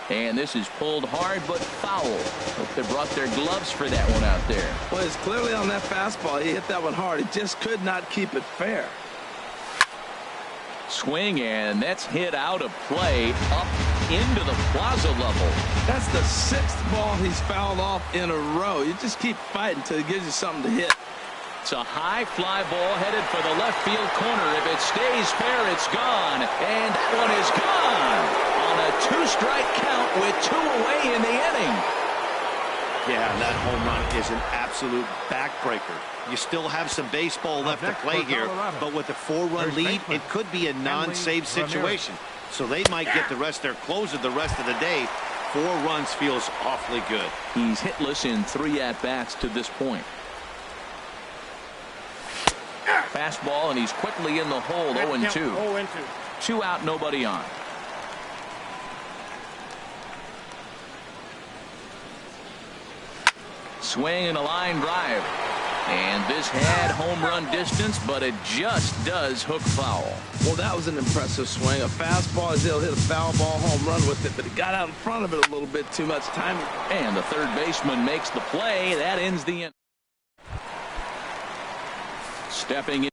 And this is pulled hard but foul. Hope they brought their gloves for that one out there. Well, it's clearly on that fastball. He hit that one hard. He just could not keep it fair. Swing, and that's hit out of play up into the plaza level. That's the 6th ball he's fouled off in a row. You just keep fighting until he gives you something to hit. It's a high fly ball headed for the left field corner. If it stays fair, it's gone. And that one is gone on a 2-strike count with 2 away in the inning. Yeah, that home run is an absolute backbreaker. You still have some baseball left to play here, but with a 4-run lead, it could be a non-save situation. So they might get the rest their closer the rest of the day. 4 runs feels awfully good. He's hitless in 3 at-bats to this point. Fastball, and he's quickly in the hole. 0-2. 2 out, nobody on. Swing and a line drive. And this had home run distance, but it just does hook foul. Well, that was an impressive swing. A fastball, he'll hit a foul ball home run with it, but he got out in front of it a little bit too much timing. And the third baseman makes the play. That ends the inning. Stepping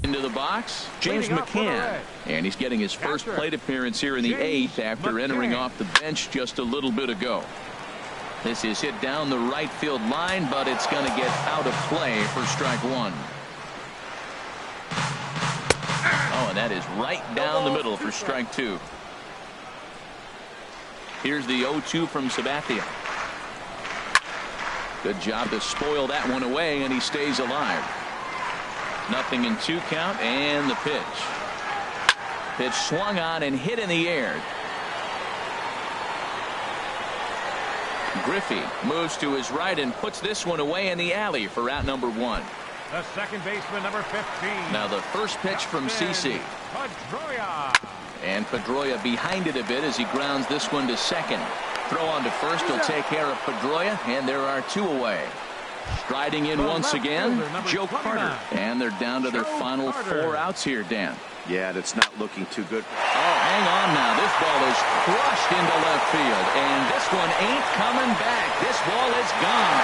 into the box, James McCann. And he's getting his first plate appearance here in the 8th after entering off the bench just a little bit ago. This is hit down the right field line, but it's going to get out of play for strike one. Oh, and that is right down the middle for strike two. Here's the 0-2 from Sabathia. Good job to spoil that one away, and he stays alive. 0-2 count, and the pitch. Pitch swung on and hit in the air. Griffey moves to his right and puts this one away in the alley for out number 1. The second baseman, number 15. Now the first pitch from Cici. And Pedroia behind it a bit as he grounds this one to second. Throw on to first will take care of Pedroia, and there are 2 away. Striding in once again, Joe Carter. And they're down to their final 4 outs here, Dan. Yeah, that's not looking too good. Oh, hang on now. This ball is crushed into left field, and this one ain't coming back. This ball is gone.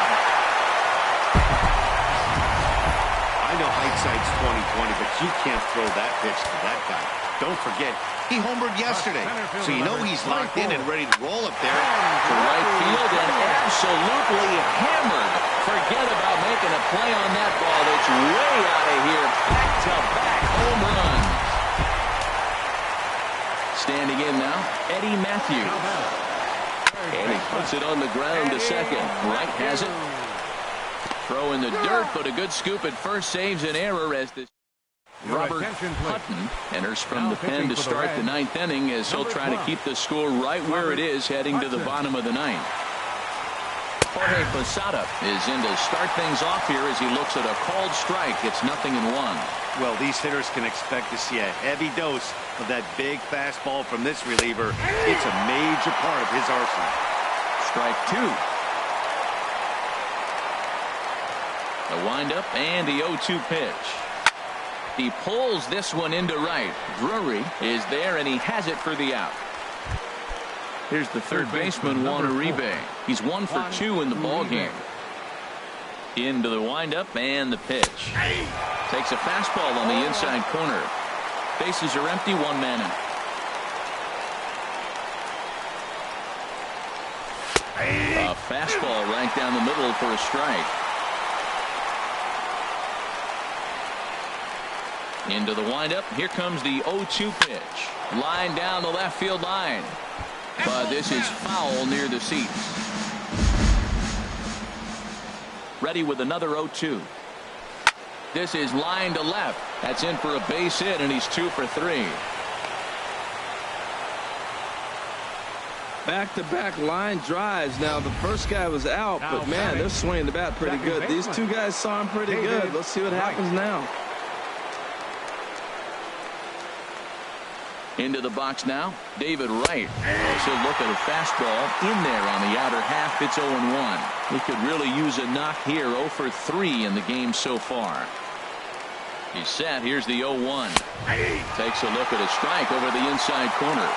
I know hindsight's 20/20, but you can't throw that pitch to that guy. Don't forget, he homered yesterday, so you know he's locked in and ready to roll up there. To right field and absolutely hammered. Forget about making a play on that ball. It's way out of here. Back-to-back home runs. Standing in now, Eddie Matthews. And he puts it on the ground to second. Wright has it. Throw in the dirt, but a good scoop at first saves an error as this Robert Hutton enters from the pen to start the 9th inning as he'll try to keep the score right where it is heading to the bottom of the 9th. Jorge Posada is in to start things off here as he looks at a called strike. It's 0-1. Well, these hitters can expect to see a heavy dose of that big fastball from this reliever. It's a major part of his arsenal. Strike 2. The windup and the 0-2 pitch. He pulls this one into right. Drury is there, and he has it for the out. Here's the third baseman, Juan Uribe. He's 1 for 2 in the ballgame. Into the windup and the pitch. Takes a fastball on the inside corner. Bases are empty, 1 man out. A fastball right down the middle for a strike. Into the windup. Here comes the 0-2 pitch. Line down the left field line. But this is foul near the seats. Ready with another 0-2. This is line to left. That's in for a base hit, and he's 2 for 3. Back-to-back line drives. Now, the first guy was out, but man, they're swinging the bat pretty good. These 2 guys saw him pretty good. Let's see what happens now. Into the box now, David Wright. He'll look at a fastball in there on the outer half. It's 0-1. He could really use a knock here. 0 for 3 in the game so far. He's set. Here's the 0-1. Takes a look at a strike over the inside corner.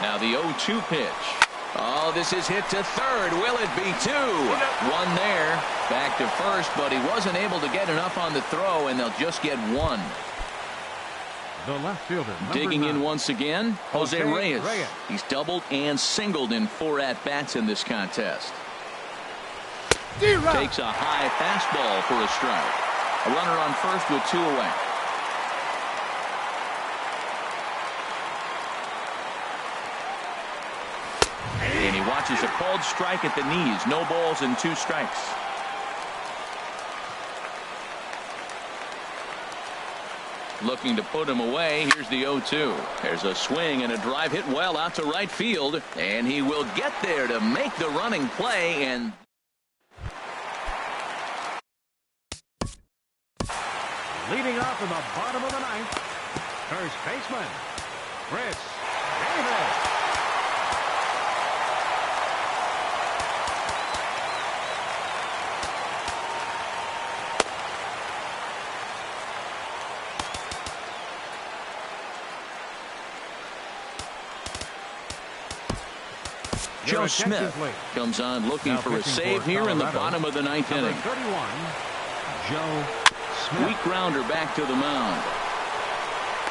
Now the 0-2 pitch. Oh, this is hit to third. Will it be 2? 1 there. Back to first, but he wasn't able to get enough on the throw, and they'll just get 1. The left fielder. Digging in once again, Jose Reyes. He's doubled and singled in 4 at-bats in this contest. Takes a high fastball for a strike. A runner on first with 2 away. And he watches a called strike at the knees. No balls and 2 strikes. Looking to put him away. Here's the 0-2. There's a swing and a drive hit well out to right field. And he will get there to make the running play. And leading off in the bottom of the 9th, first baseman, Chris Davis. Joe Smith comes on looking for a save here in the bottom of the ninth inning. 31, Joe Smith. Weak grounder back to the mound.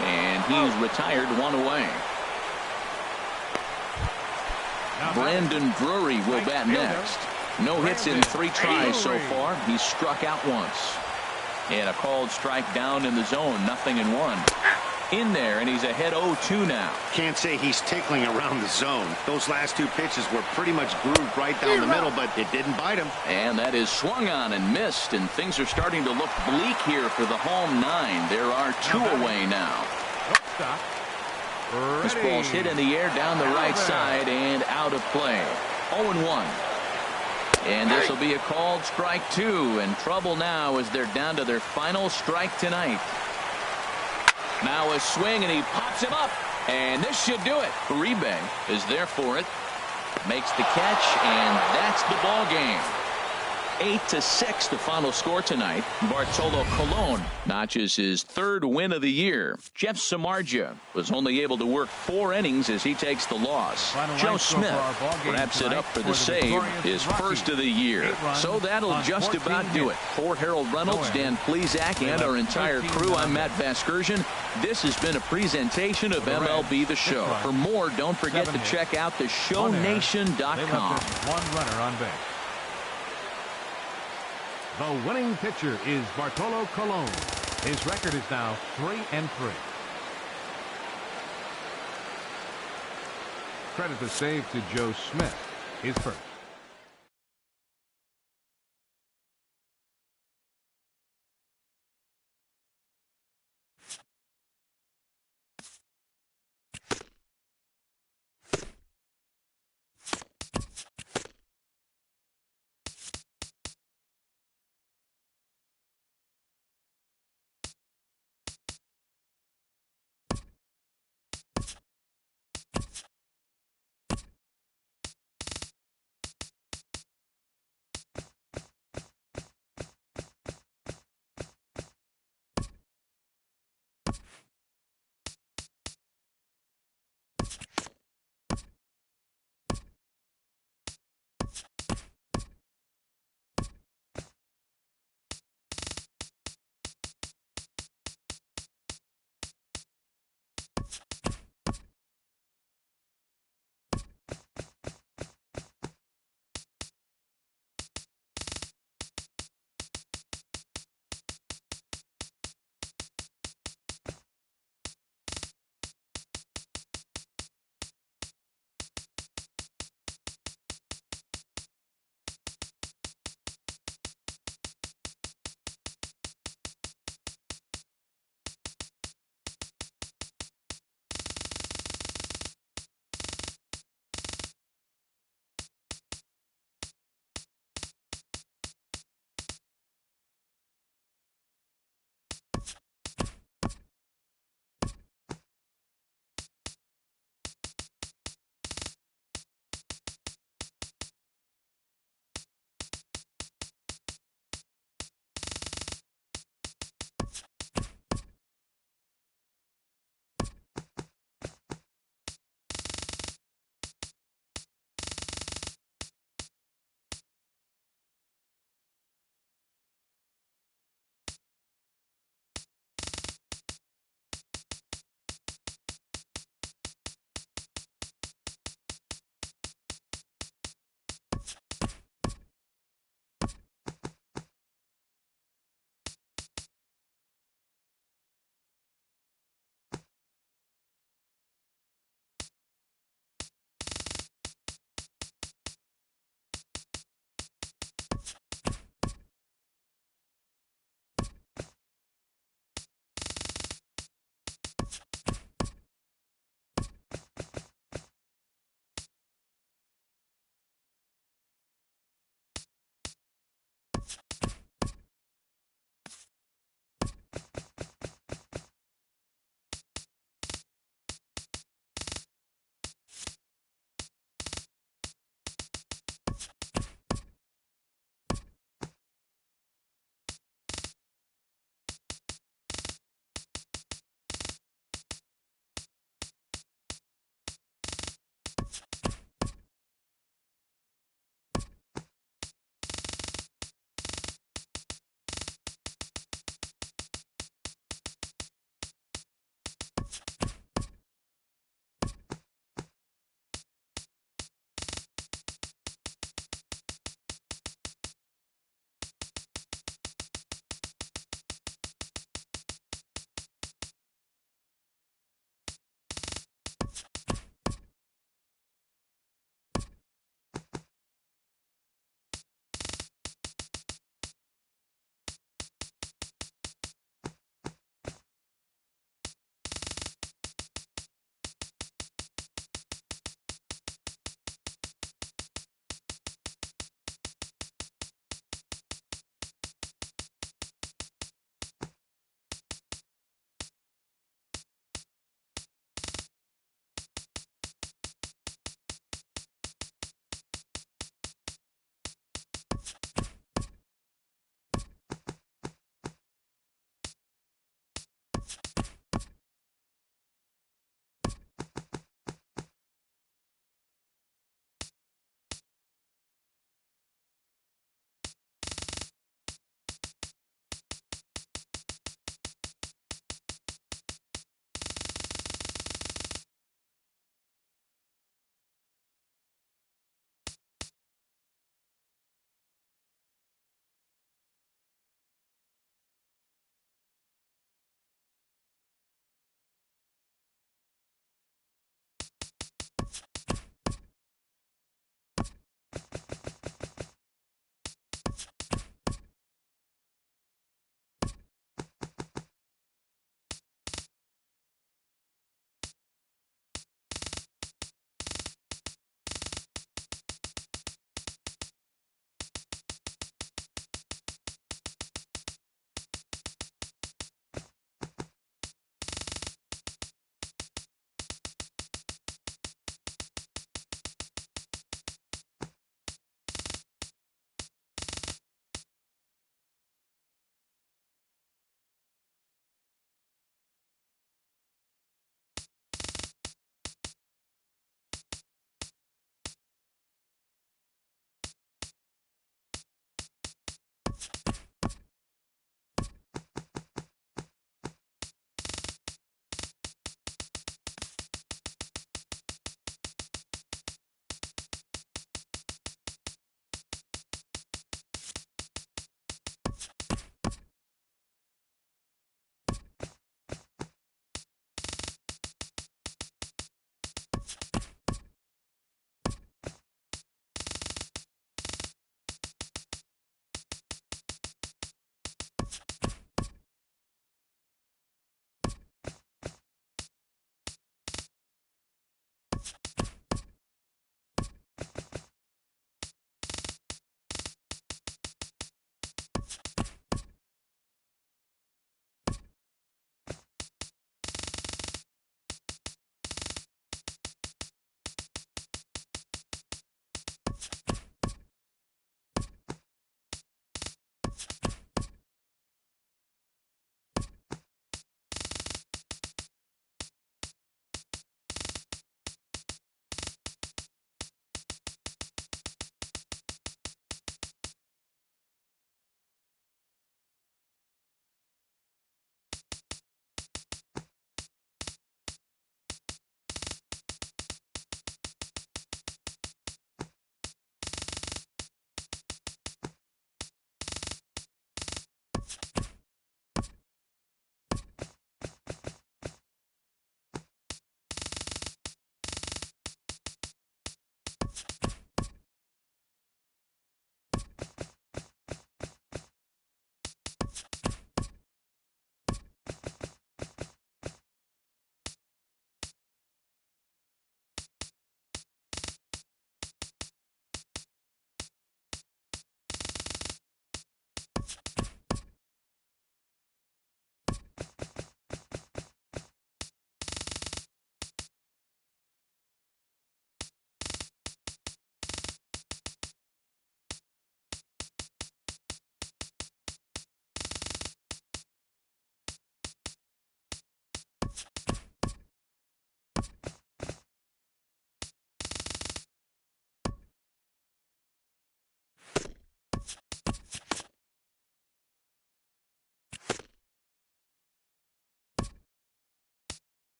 And he's retired, one away. Brandon Drury will bat next. No hits in 3 tries so far. He's struck out once. And a called strike down in the zone, 0-1. In there, and he's ahead 0-2 now. Can't say he's tickling around the zone. Those last 2 pitches were pretty much grooved right down the middle, but it didn't bite him. And that is swung on and missed, and things are starting to look bleak here for the home 9. There are 2 away now. This ball's hit in the air down the right side and out of play. 0-1. And this will be a called strike 2, and trouble now as they're down to their final strike tonight. Now a swing, and he pops him up, and this should do it. Uribe is there for it, makes the catch, and that's the ball game. 8-6 the final score tonight. Bartolo Colon notches his 3rd win of the year. Jeff Samardzija was only able to work 4 innings as he takes the loss. Joe Smith wraps it up for the save, his 1st of the year. So that'll just about do it. For Harold Reynolds, Dan Plesac, and our entire crew, I'm Matt Vasgersian. This has been a presentation of MLB The Show. For more, don't forget to check out theshownation.com. 1 runner on base. The winning pitcher is Bartolo Colon. His record is now 3-3. Credit the save to Joe Smith, his first.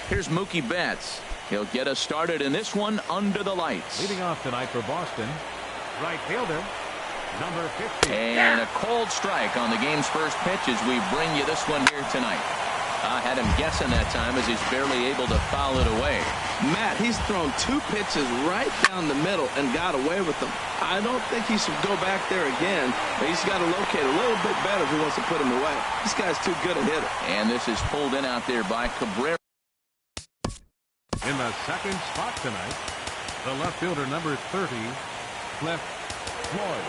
Here's Mookie Betts. He'll get us started in this one under the lights. Leading off tonight for Boston, right fielder, number 50. And a cold strike on the game's first pitch as we bring you this one here tonight. I had him guessing that time as he's barely able to foul it away. Matt, he's thrown 2 pitches right down the middle and got away with them. I don't think he should go back there again. He's got to locate a little bit better if he wants to put him away. This guy's too good a hitter. And this is pulled in out there by Cabrera. In the second spot tonight, the left fielder, number 30, Cliff Floyd.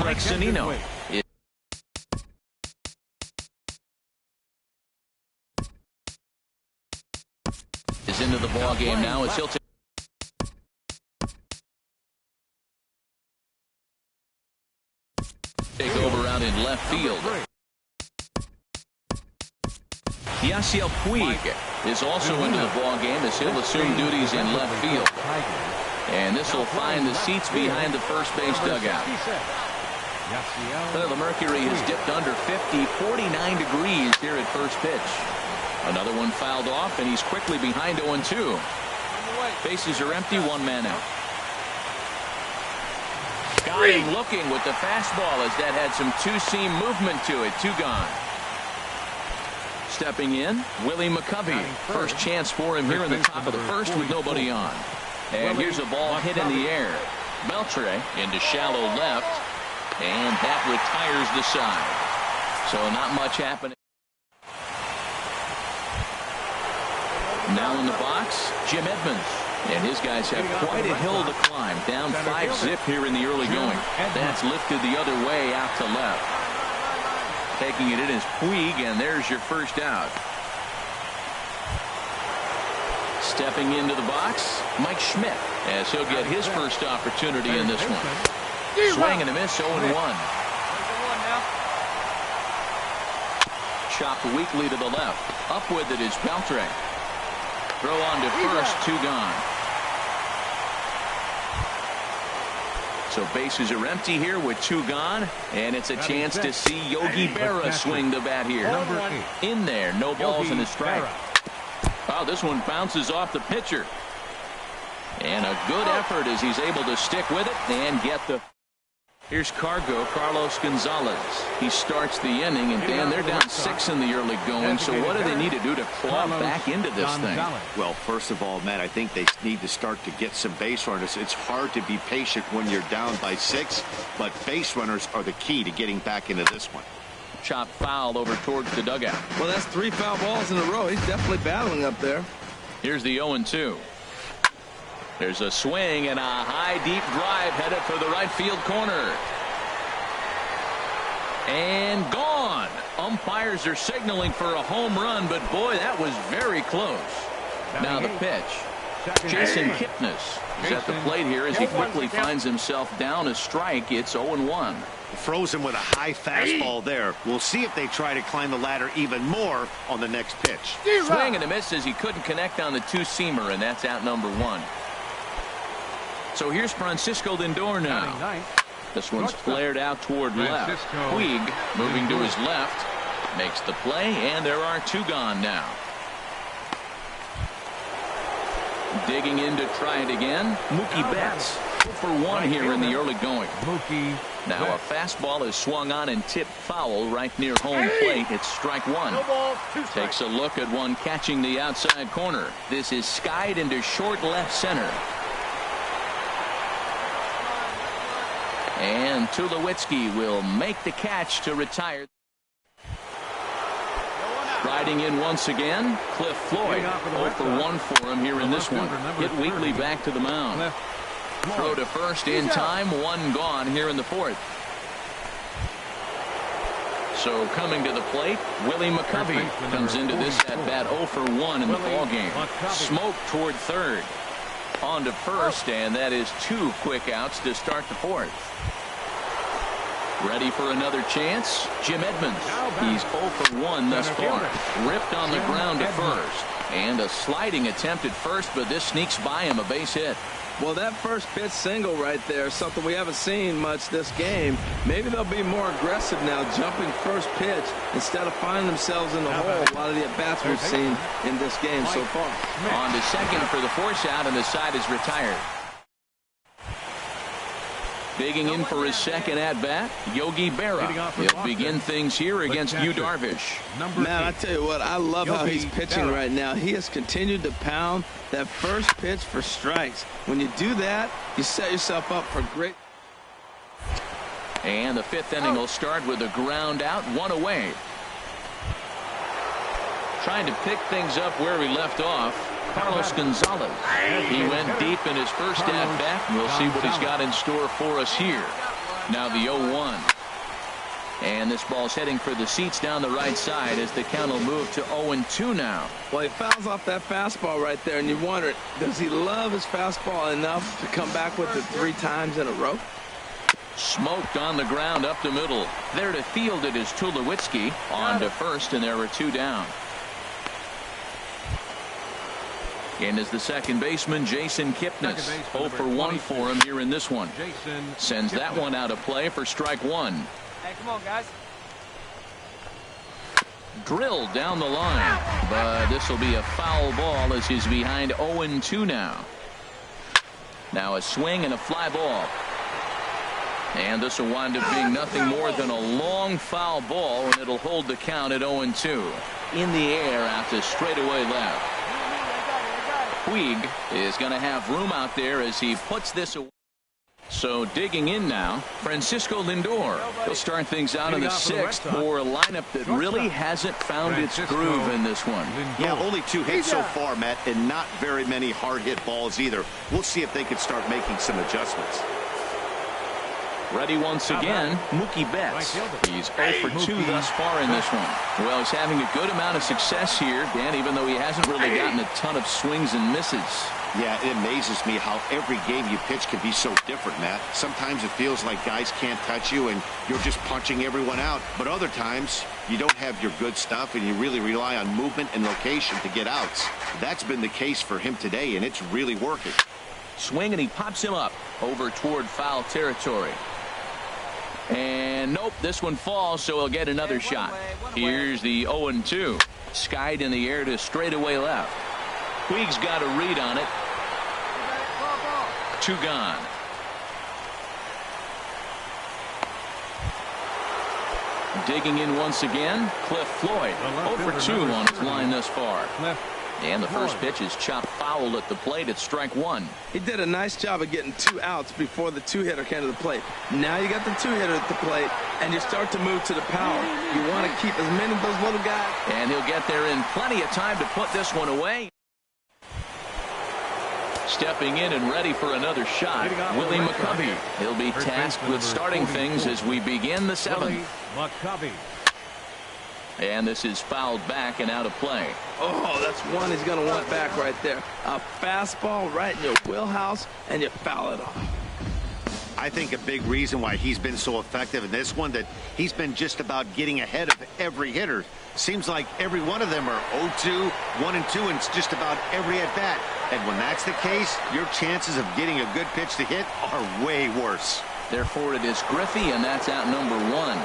Mike Zunino is into the ball game now as he'll take over out in left field. Yasiel Puig is also into the ball game as he'll assume duties in left field. And this will find the seats behind the first base dugout. The mercury has dipped under 50, 49 degrees here at first pitch. Another one fouled off, and he's quickly behind 0-2. Bases are empty, one man out. Got him looking with the fastball as that had some two-seam movement to it. Two gone. Stepping in, Willie McCovey. First chance for him here in the top of the first with nobody on. And here's a ball hit in the air. Beltre into shallow left, and that retires the side. So not much happening. Now in the box, Jim Edmonds. And his guys have quite a hill to climb. Down 5-zip here in the early going. That's lifted the other way out to left. Taking it in is Puig, and there's your first out. Stepping into the box, Mike Schmidt, as he'll get his first opportunity in this one. Swing and a miss, 0-1. Chopped weakly to the left. Up with it is Beltre. Throw on to first, two gone. So bases are empty here with two gone, and it's a chance to see Yogi Berra swing the bat here. In there, no balls and a strike. Oh, this one bounces off the pitcher. And a good effort as he's able to stick with it and get the... Here's Carlos Gonzalez. He starts the inning, and Dan, they're down 6 in the early going, so what do they need to do to claw back into this thing? Well, first of all, Matt, I think they need to start to get some base runners. It's hard to be patient when you're down by 6, but base runners are the key to getting back into this one. Chop foul over towards the dugout. Well, that's 3 foul balls in a row. He's definitely battling up there. Here's the 0-2. There's a swing and a high deep drive headed for the right field corner. And gone. Umpires are signaling for a home run, but boy, that was very close. Now the pitch. Jason Kipnis is at the plate here as he quickly finds himself down a strike. It's 0-1. Frozen with a high fastball there. We'll see if they try to climb the ladder even more on the next pitch. Swing and a miss as he couldn't connect on the two-seamer, and that's out number 1. So here's Francisco Lindor now. This one's flared out toward left. Puig moving to his left. Makes the play, and there are 2 gone now. Digging in to try it again. Mookie Betts for 1 here in the early going. Now a fastball is swung on and tipped foul right near home plate. It's strike 1. Takes a look at one catching the outside corner. This is skied into short left center. And Tulowitzki will make the catch to retire. Riding in once again, Cliff Floyd. 0 for 1 for him here in this one. Hit weakly back to the mound. Throw to first in time. 1 gone here in the 4th. So coming to the plate, Willie McCovey comes into this at bat 0 for 1 in the ballgame. Smoke toward third. On to first, and that is 2 quick outs to start the 4th. Ready for another chance, Jim Edmonds. He's 0 for 1 thus far. Ripped on the ground to first. And a sliding attempt at first, but this sneaks by him, a base hit. Well, that first pitch single right there is something we haven't seen much this game. Maybe they'll be more aggressive now, jumping first pitch instead of finding themselves in the hole. A lot of the at-bats we've seen in this game so far. On to second for the force out, and the side is retired. Digging in for his second at-bat, Yogi Berra. He'll begin things here against Yu Darvish. Man, I tell you what, I love how he's pitching right now. He has continued to pound that first pitch for strikes. When you do that, you set yourself up for great. And the 5th inning will start with a ground out, 1 away. Trying to pick things up where he left off, Carlos Gonzalez. He went deep in his first at-bat. We'll see what he's got in store for us here. Now the 0-1. And this ball's heading for the seats down the right side as the count will move to 0-2 now. Well, he fouls off that fastball right there, and you wonder, does he love his fastball enough to come back with it 3 times in a row? Smoked on the ground up the middle. There to field it is Tulowitzki. On to first, and there are 2 down. And is the second baseman, Jason Kipnis. 0 for 1 for him here in this one. Sends that one out of play for strike 1. Hey, come on, guys. Drilled down the line, but this will be a foul ball as he's behind 0-2 now. Now a swing and a fly ball. And this will wind up being nothing more than a long foul ball, and it'll hold the count at 0-2. In the air out to straightaway left. Puig is going to have room out there as he puts this away. So digging in now, Francisco Lindor. He'll start things out in the 6th for a lineup that really hasn't found its groove in this one. Yeah, only 2 hits so far, Matt, and not very many hard hit balls either. We'll see if they can start making some adjustments. Ready once again, Mookie Betts. He's 0 for 2 thus far in this one. Well, he's having a good amount of success here, Dan, even though he hasn't really gotten a ton of swings and misses. Yeah, it amazes me how every game you pitch can be so different, Matt. Sometimes it feels like guys can't touch you and you're just punching everyone out. But other times, you don't have your good stuff and you really rely on movement and location to get outs. That's been the case for him today, and it's really working. Swing, and he pops him up over toward foul territory. And nope, this one falls, so he'll get another shot. Here's the 0-2. Skied in the air to straightaway left. Puig's got a read on it. 2 gone. Digging in once again, Cliff Floyd. 0 for 2 on his line thus far. And the first pitch is chopped foul at the plate at strike 1. He did a nice job of getting 2 outs before the 2-hitter came to the plate. Now you got the 2-hitter at the plate, and you start to move to the power. You want to keep as many of those little guys. And he'll get there in plenty of time to put this one away. Stepping in and ready for another shot, Willie McCovey. He'll be tasked with starting things as we begin the 7th. And this is fouled back and out of play. Oh, that's one he's going to want back right there. A fastball right in your wheelhouse, and you foul it off. I think a big reason why he's been so effective in this one, that he's been just about getting ahead of every hitter. Seems like every one of them are 0-2, 1-2, and it's just about every at-bat. And when that's the case, your chances of getting a good pitch to hit are way worse. Therefore, it is Griffey, and that's out number 1.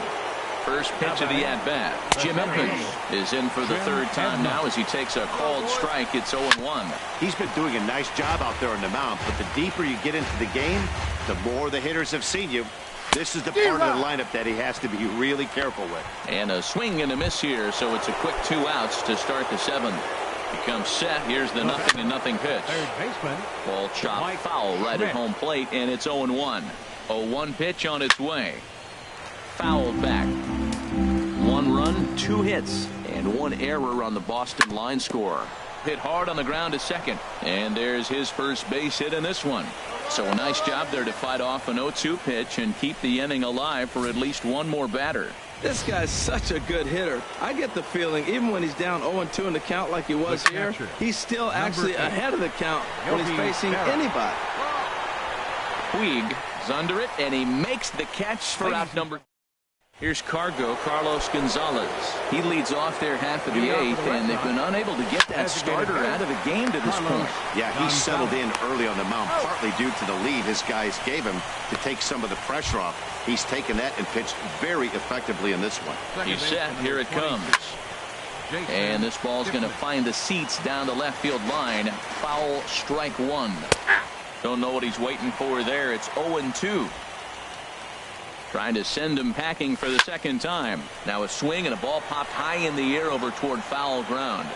First pitch of the at-bat. Jim Edmonds is in for the 3rd time now as he takes a called strike. It's 0-1. He's been doing a nice job out there on the mound, but the deeper you get into the game, the more the hitters have seen you. This is the part of the lineup that he has to be really careful with. And a swing and a miss here, so it's a quick 2 outs to start the 7th. Becomes set. Here's the 0-0 pitch. Ball chopped foul right at home plate, and it's 0-1. 0-1 pitch on its way. Fouled back. 1 run, 2 hits, and 1 error on the Boston line score. Hit hard on the ground to second, and there's his first base hit in this one. So a nice job there to fight off an 0-2 pitch and keep the inning alive for at least 1 more batter. This guy's such a good hitter. I get the feeling even when he's down 0-2 in the count like he was here, he's still actually ahead of the count when he's facing anybody. Puig is under it, and he makes the catch for out number. Here's Carlos Gonzalez. He leads off their half of the 8th, and they've been unable to get that starter out of the game to this point. Yeah, he settled in early on the mound, partly due to the lead his guys gave him to take some of the pressure off. He's taken that and pitched very effectively in this one. He's set. Here it comes. And this ball's going to find the seats down the left field line. Foul, strike 1. Don't know what he's waiting for there. It's 0-2. Trying to send him packing for the 2nd time. Now a swing and a ball popped high in the air over toward foul ground.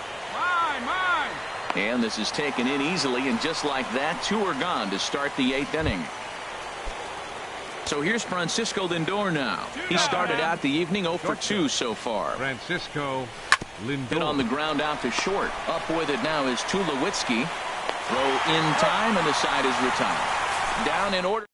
And this is taken in easily, and just like that, 2 are gone to start the 8th inning. So here's Francisco Lindor now. He started out the evening 0 for 2 so far. Francisco Lindor. Hit on the ground out to short. Up with it now is Tulowitzki. Throw in time, and the side is retired. Down in order.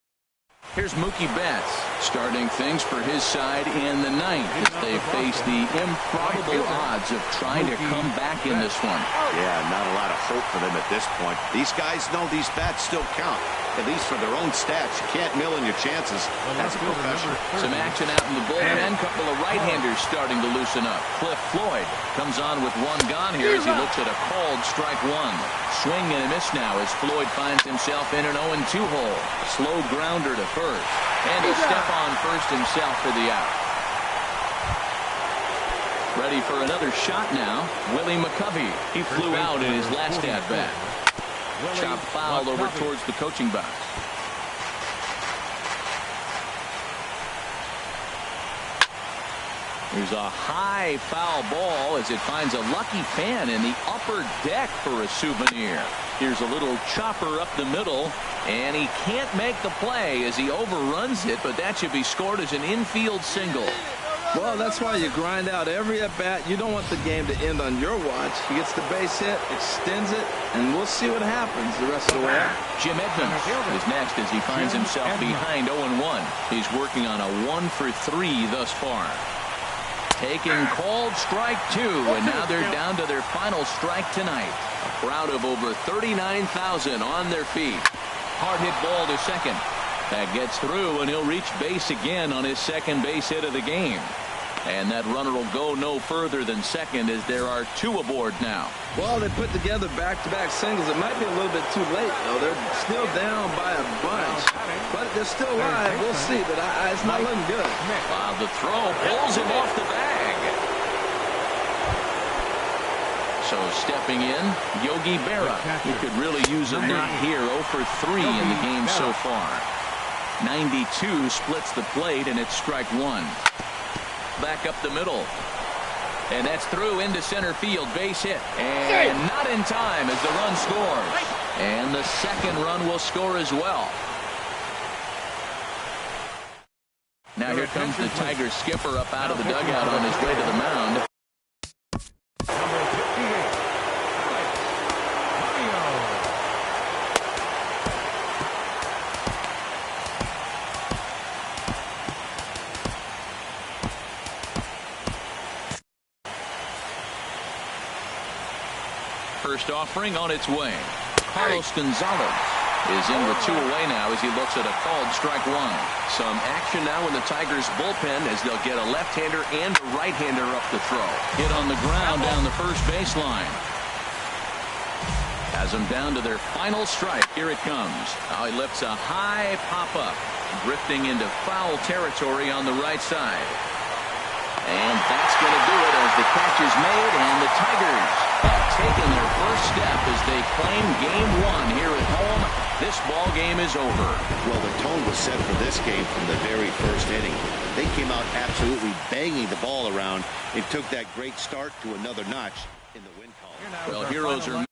Here's Mookie Betts. Starting things for his side in the ninth as they face the improbable odds of trying to come back in this one. Yeah, not a lot of hope for them at this point. These guys know these bats still count, at least for their own stats. You can't mill in your chances as a professional. Some action out in the bullpen. Couple of right-handers starting to loosen up. Cliff Floyd comes on with one gone here as he looks at a called strike one. Swing and a miss now as Floyd finds himself in an 0-2 hole. Slow grounder to first. And a step on first himself for the out. Ready for another shot now. Willie McCovey. He flew out in his last at-bat. Chop foul over towards the coaching box. There's a high foul ball as it finds a lucky fan in the upper deck for a souvenir. Here's a little chopper up the middle, and he can't make the play as he overruns it, but that should be scored as an infield single. Well, that's why you grind out every at-bat. You don't want the game to end on your watch. He gets the base hit, extends it, and we'll see what happens the rest of the way out. Jim Edmonds is next as he finds himself behind 0-1. He's working on a 1-for-3 thus far. Taking called strike two, and now they're down to their final strike tonight. A crowd of over 39,000 on their feet. Hard hit ball to second. That gets through, and he'll reach base again on his second base hit of the game. And that runner will go no further than second as there are two aboard now. Well, they put together back-to-back singles. It might be a little bit too late, though. They're still down by a bunch. But they're still alive. We'll see, but it's not looking good. Wow, the throw pulls him off the bag. So stepping in, Yogi Berra. He could really use a knock here. 0-for-3 in the game so far. 92 splits the plate, and it's strike one. Back up the middle. And that's through into center field. Base hit. And not in time as the run scores. And the second run will score as well. Now here comes the Tigers skipper up out of the dugout on his way to the mound. First offering on its way. Carlos Gonzalez is in with two away now as he looks at a called strike one. Some action now in the Tigers bullpen as they'll get a left-hander and a right-hander up the throw. Hit on the ground down the first baseline. Has them down to their final strike. Here it comes. Now he lifts a high pop-up, drifting into foul territory on the right side. And that's going to do it as the catch is made, and the Tigers have taken their first step as they claim game one here at home. This ball game is over. Well, the tone was set for this game from the very first inning. They came out absolutely banging the ball around and took that great start to another notch in the win column. Well, heroes are